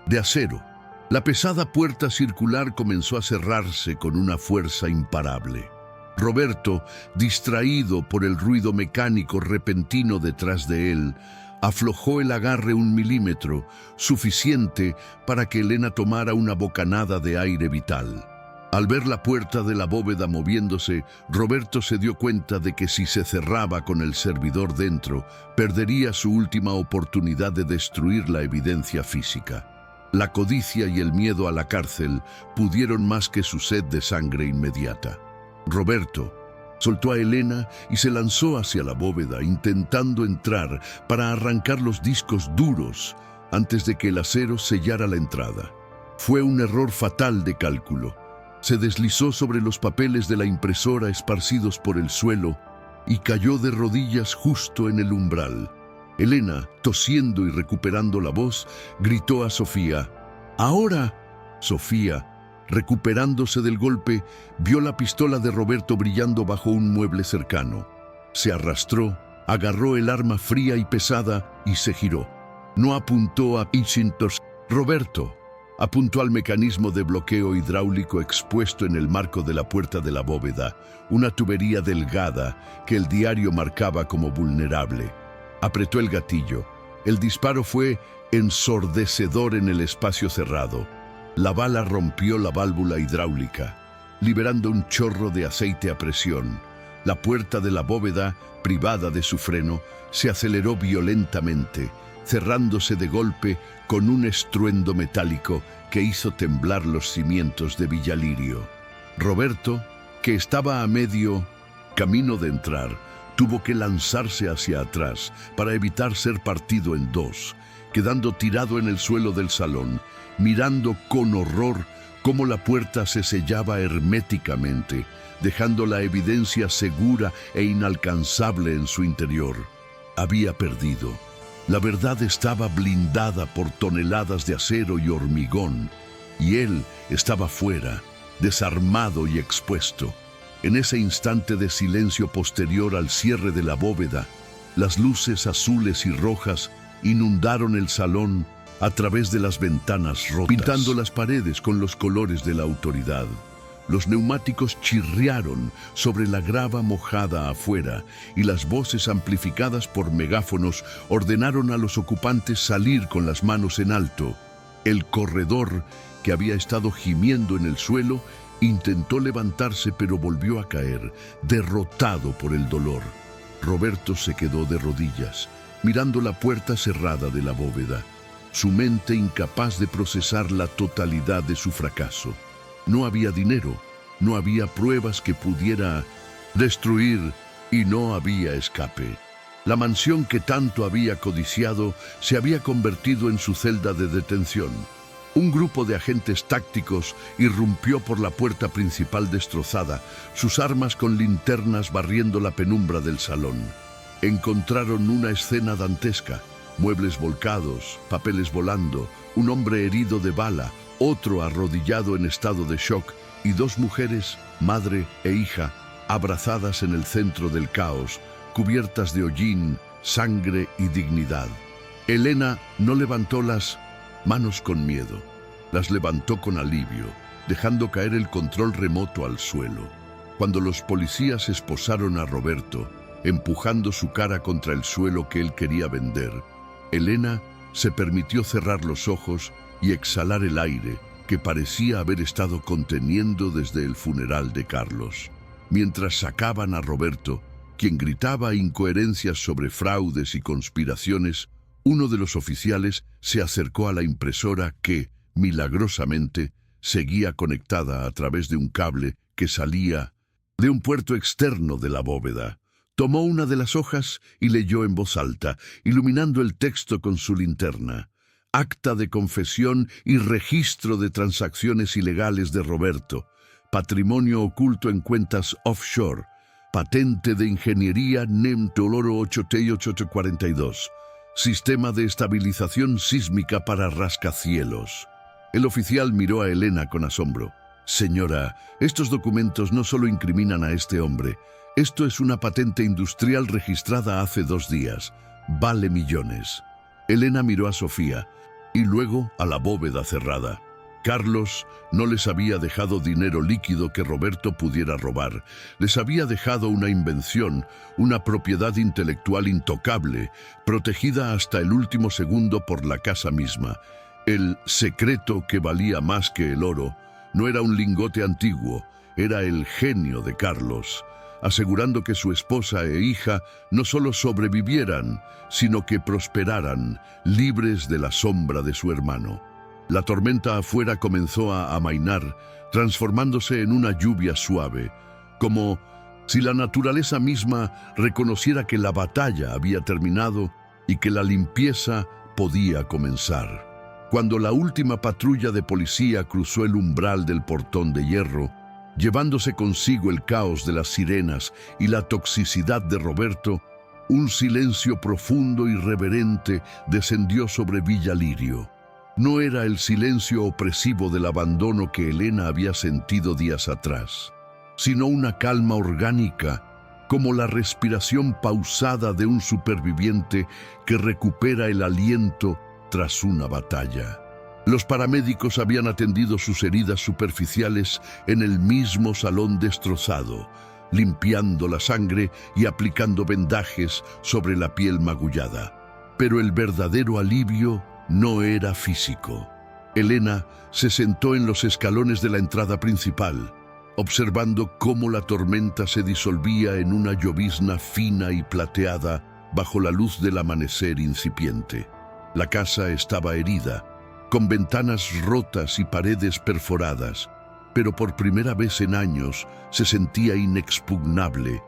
de acero. La pesada puerta circular comenzó a cerrarse con una fuerza imparable. Roberto, distraído por el ruido mecánico repentino detrás de él, aflojó el agarre 1 milímetro, suficiente para que Elena tomara una bocanada de aire vital. Al ver la puerta de la bóveda moviéndose, Roberto se dio cuenta de que si se cerraba con el servidor dentro, perdería su última oportunidad de destruir la evidencia física. La codicia y el miedo a la cárcel pudieron más que su sed de sangre inmediata. Roberto soltó a Elena y se lanzó hacia la bóveda, intentando entrar para arrancar los discos duros antes de que el acero sellara la entrada. Fue un error fatal de cálculo. Se deslizó sobre los papeles de la impresora esparcidos por el suelo y cayó de rodillas justo en el umbral. Elena, tosiendo y recuperando la voz, gritó a Sofía: «¡Ahora!». Sofía, recuperándose del golpe, vio la pistola de Roberto brillando bajo un mueble cercano. Se arrastró, agarró el arma fría y pesada y se giró. No apuntó a Icintos. Roberto apuntó al mecanismo de bloqueo hidráulico expuesto en el marco de la puerta de la bóveda, una tubería delgada que el diario marcaba como vulnerable. Apretó el gatillo. El disparo fue ensordecedor en el espacio cerrado. La bala rompió la válvula hidráulica, liberando un chorro de aceite a presión. La puerta de la bóveda, privada de su freno, se aceleró violentamente, cerrándose de golpe con un estruendo metálico que hizo temblar los cimientos de Villalirio. Roberto, que estaba a medio camino de entrar, tuvo que lanzarse hacia atrás para evitar ser partido en dos, quedando tirado en el suelo del salón, mirando con horror cómo la puerta se sellaba herméticamente, dejando la evidencia segura e inalcanzable en su interior. Había perdido. La verdad estaba blindada por toneladas de acero y hormigón, y él estaba fuera, desarmado y expuesto. En ese instante de silencio posterior al cierre de la bóveda, las luces azules y rojas inundaron el salón a través de las ventanas rotas, pintando las paredes con los colores de la autoridad. Los neumáticos chirriaron sobre la grava mojada afuera y las voces amplificadas por megáfonos ordenaron a los ocupantes salir con las manos en alto. El corredor, que había estado gimiendo en el suelo, intentó levantarse pero volvió a caer, derrotado por el dolor. Roberto se quedó de rodillas, mirando la puerta cerrada de la bóveda, su mente incapaz de procesar la totalidad de su fracaso. No había dinero, no había pruebas que pudiera destruir y no había escape. La mansión que tanto había codiciado se había convertido en su celda de detención. Un grupo de agentes tácticos irrumpió por la puerta principal destrozada, sus armas con linternas barriendo la penumbra del salón. Encontraron una escena dantesca: muebles volcados, papeles volando, un hombre herido de bala, otro arrodillado en estado de shock y dos mujeres, madre e hija, abrazadas en el centro del caos, cubiertas de hollín, sangre y dignidad. Elena no levantó las manos con miedo, las levantó con alivio, dejando caer el control remoto al suelo. Cuando los policías esposaron a Roberto, empujando su cara contra el suelo que él quería vender, Elena se permitió cerrar los ojos y exhalar el aire que parecía haber estado conteniendo desde el funeral de Carlos. Mientras sacaban a Roberto, quien gritaba incoherencias sobre fraudes y conspiraciones, uno de los oficiales se acercó a la impresora que, milagrosamente, seguía conectada a través de un cable que salía de un puerto externo de la bóveda. Tomó una de las hojas y leyó en voz alta, iluminando el texto con su linterna: acta de confesión y registro de transacciones ilegales de Roberto, patrimonio oculto en cuentas offshore, patente de ingeniería NEM Toloro 8T8842, sistema de estabilización sísmica para rascacielos. El oficial miró a Elena con asombro. Señora, estos documentos no solo incriminan a este hombre. Esto es una patente industrial registrada hace 2 días. Vale millones. Elena miró a Sofía y luego a la bóveda cerrada. Carlos no les había dejado dinero líquido que Roberto pudiera robar. Les había dejado una invención, una propiedad intelectual intocable, protegida hasta el último segundo por la casa misma. El secreto que valía más que el oro no era un lingote antiguo, era el genio de Carlos, asegurando que su esposa e hija no solo sobrevivieran, sino que prosperaran, libres de la sombra de su hermano. La tormenta afuera comenzó a amainar, transformándose en una lluvia suave, como si la naturaleza misma reconociera que la batalla había terminado y que la limpieza podía comenzar. Cuando la última patrulla de policía cruzó el umbral del portón de hierro, llevándose consigo el caos de las sirenas y la toxicidad de Roberto, un silencio profundo y reverente descendió sobre Villalirio. No era el silencio opresivo del abandono que Elena había sentido días atrás, sino una calma orgánica, como la respiración pausada de un superviviente que recupera el aliento tras una batalla. Los paramédicos habían atendido sus heridas superficiales en el mismo salón destrozado, limpiando la sangre y aplicando vendajes sobre la piel magullada. Pero el verdadero alivio no era físico. Elena se sentó en los escalones de la entrada principal, observando cómo la tormenta se disolvía en una llovizna fina y plateada bajo la luz del amanecer incipiente. La casa estaba herida, con ventanas rotas y paredes perforadas, pero por primera vez en años se sentía inexpugnable,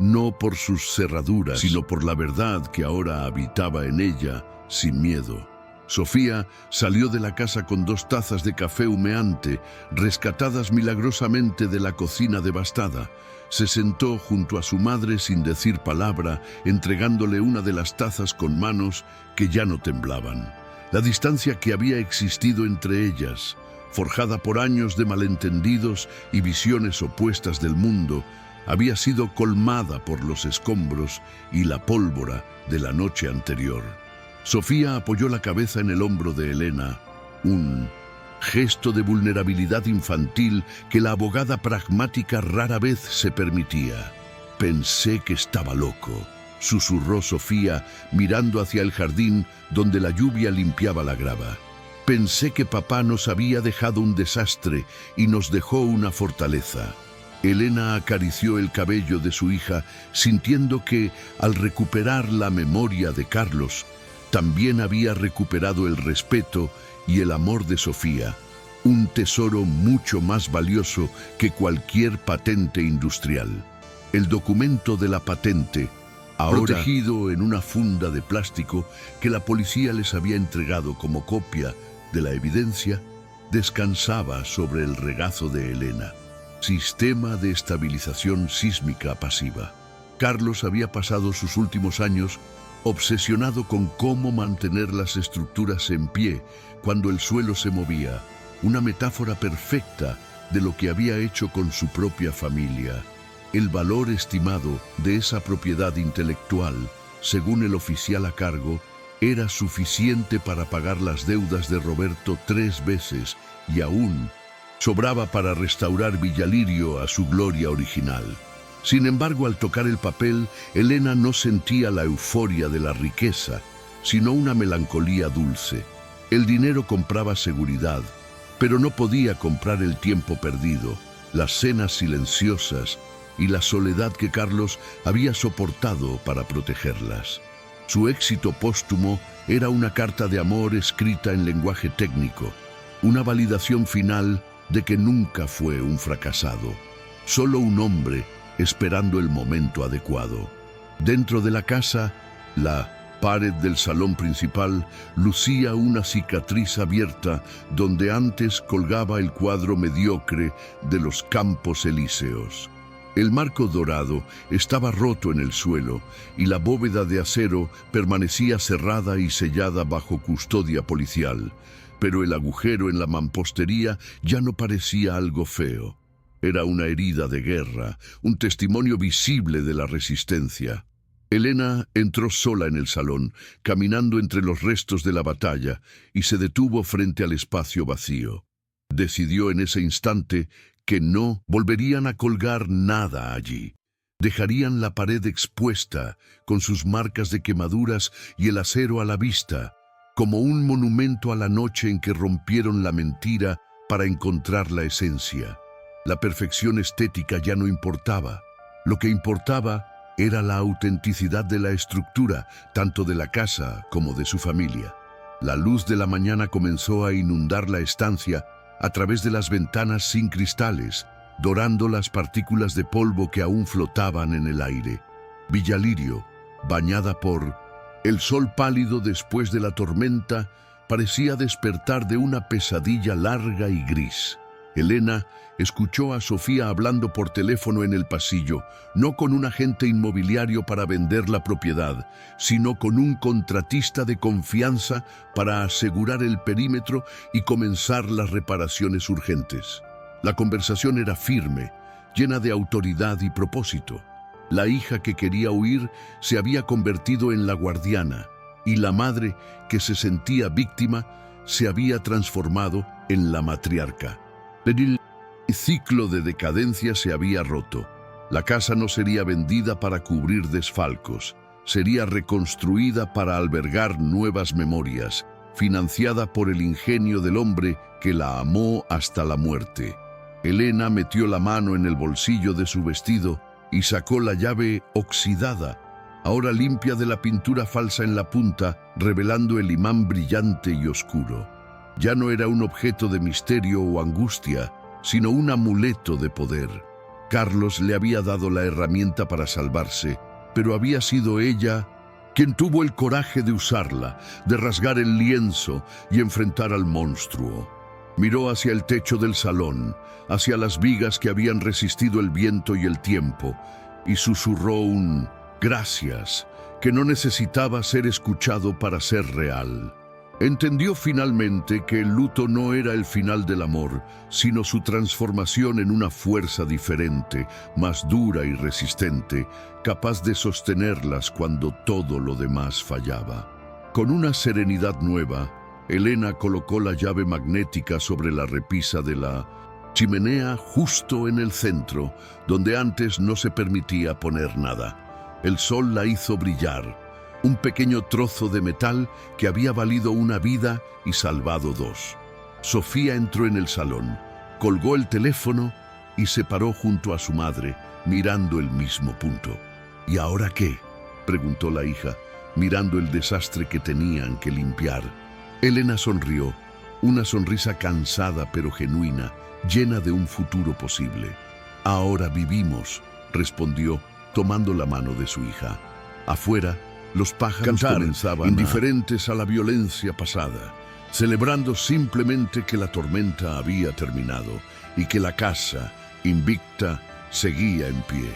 no por sus cerraduras, sino por la verdad que ahora habitaba en ella sin miedo. Sofía salió de la casa con 2 tazas de café humeante, rescatadas milagrosamente de la cocina devastada. Se sentó junto a su madre sin decir palabra, entregándole una de las tazas con manos que ya no temblaban. La distancia que había existido entre ellas, forjada por años de malentendidos y visiones opuestas del mundo, había sido colmada por los escombros y la pólvora de la noche anterior. Sofía apoyó la cabeza en el hombro de Elena, un gesto de vulnerabilidad infantil que la abogada pragmática rara vez se permitía. «Pensé que estaba loco», susurró Sofía mirando hacia el jardín donde la lluvia limpiaba la grava. «Pensé que papá nos había dejado un desastre y nos dejó una fortaleza». Elena acarició el cabello de su hija, sintiendo que, al recuperar la memoria de Carlos, también había recuperado el respeto y el amor de Sofía, un tesoro mucho más valioso que cualquier patente industrial. El documento de la patente, ahora protegido en una funda de plástico que la policía les había entregado como copia de la evidencia, descansaba sobre el regazo de Elena. Sistema de estabilización sísmica pasiva. Carlos había pasado sus últimos años obsesionado con cómo mantener las estructuras en pie cuando el suelo se movía, una metáfora perfecta de lo que había hecho con su propia familia. El valor estimado de esa propiedad intelectual, según el oficial a cargo, era suficiente para pagar las deudas de Roberto 3 veces y aún sobraba para restaurar Villalirio a su gloria original. Sin embargo, al tocar el papel, Elena no sentía la euforia de la riqueza, sino una melancolía dulce. El dinero compraba seguridad, pero no podía comprar el tiempo perdido, las cenas silenciosas y la soledad que Carlos había soportado para protegerlas. Su éxito póstumo era una carta de amor escrita en lenguaje técnico, una validación final de que nunca fue un fracasado, solo un hombre esperando el momento adecuado. Dentro de la casa, la pared del salón principal lucía una cicatriz abierta donde antes colgaba el cuadro mediocre de los Campos Elíseos. El marco dorado estaba roto en el suelo y la bóveda de acero permanecía cerrada y sellada bajo custodia policial, pero el agujero en la mampostería ya no parecía algo feo. Era una herida de guerra, un testimonio visible de la resistencia. Elena entró sola en el salón, caminando entre los restos de la batalla, y se detuvo frente al espacio vacío. Decidió en ese instante que no volverían a colgar nada allí. Dejarían la pared expuesta, con sus marcas de quemaduras y el acero a la vista, como un monumento a la noche en que rompieron la mentira para encontrar la esencia. La perfección estética ya no importaba. Lo que importaba era la autenticidad de la estructura, tanto de la casa como de su familia. La luz de la mañana comenzó a inundar la estancia a través de las ventanas sin cristales, dorando las partículas de polvo que aún flotaban en el aire. Villalirio, bañada por el sol pálido después de la tormenta, parecía despertar de una pesadilla larga y gris. Elena escuchó a Sofía hablando por teléfono en el pasillo, no con un agente inmobiliario para vender la propiedad, sino con un contratista de confianza para asegurar el perímetro y comenzar las reparaciones urgentes. La conversación era firme, llena de autoridad y propósito. La hija que quería huir se había convertido en la guardiana, y la madre, que se sentía víctima, se había transformado en la matriarca. El ciclo de decadencia se había roto. La casa no sería vendida para cubrir desfalcos, sería reconstruida para albergar nuevas memorias, financiada por el ingenio del hombre que la amó hasta la muerte. Elena metió la mano en el bolsillo de su vestido y sacó la llave oxidada. ahora limpia de la pintura falsa en la punta, revelando el imán brillante y oscuro. Ya no era un objeto de misterio o angustia, sino un amuleto de poder. Carlos le había dado la herramienta para salvarse, pero había sido ella quien tuvo el coraje de usarla, de rasgar el lienzo y enfrentar al monstruo. Miró hacia el techo del salón, hacia las vigas que habían resistido el viento y el tiempo, y susurró un «gracias», que no necesitaba ser escuchado para ser real. Entendió finalmente que el luto no era el final del amor, sino su transformación en una fuerza diferente, más dura y resistente, capaz de sostenerlas cuando todo lo demás fallaba. Con una serenidad nueva, Elena colocó la llave magnética sobre la repisa de la chimenea justo en el centro, donde antes no se permitía poner nada. El sol la hizo brillar. Un pequeño trozo de metal que había valido una vida y salvado dos. Sofía entró en el salón, colgó el teléfono y se paró junto a su madre, mirando el mismo punto. ¿Y ahora qué?, preguntó la hija, mirando el desastre que tenían que limpiar. Elena sonrió, una sonrisa cansada pero genuina, llena de un futuro posible. «Ahora vivimos», respondió, tomando la mano de su hija. Afuera, los pájaros comenzaban indiferentes a la violencia pasada, celebrando simplemente que la tormenta había terminado y que la casa, invicta, seguía en pie.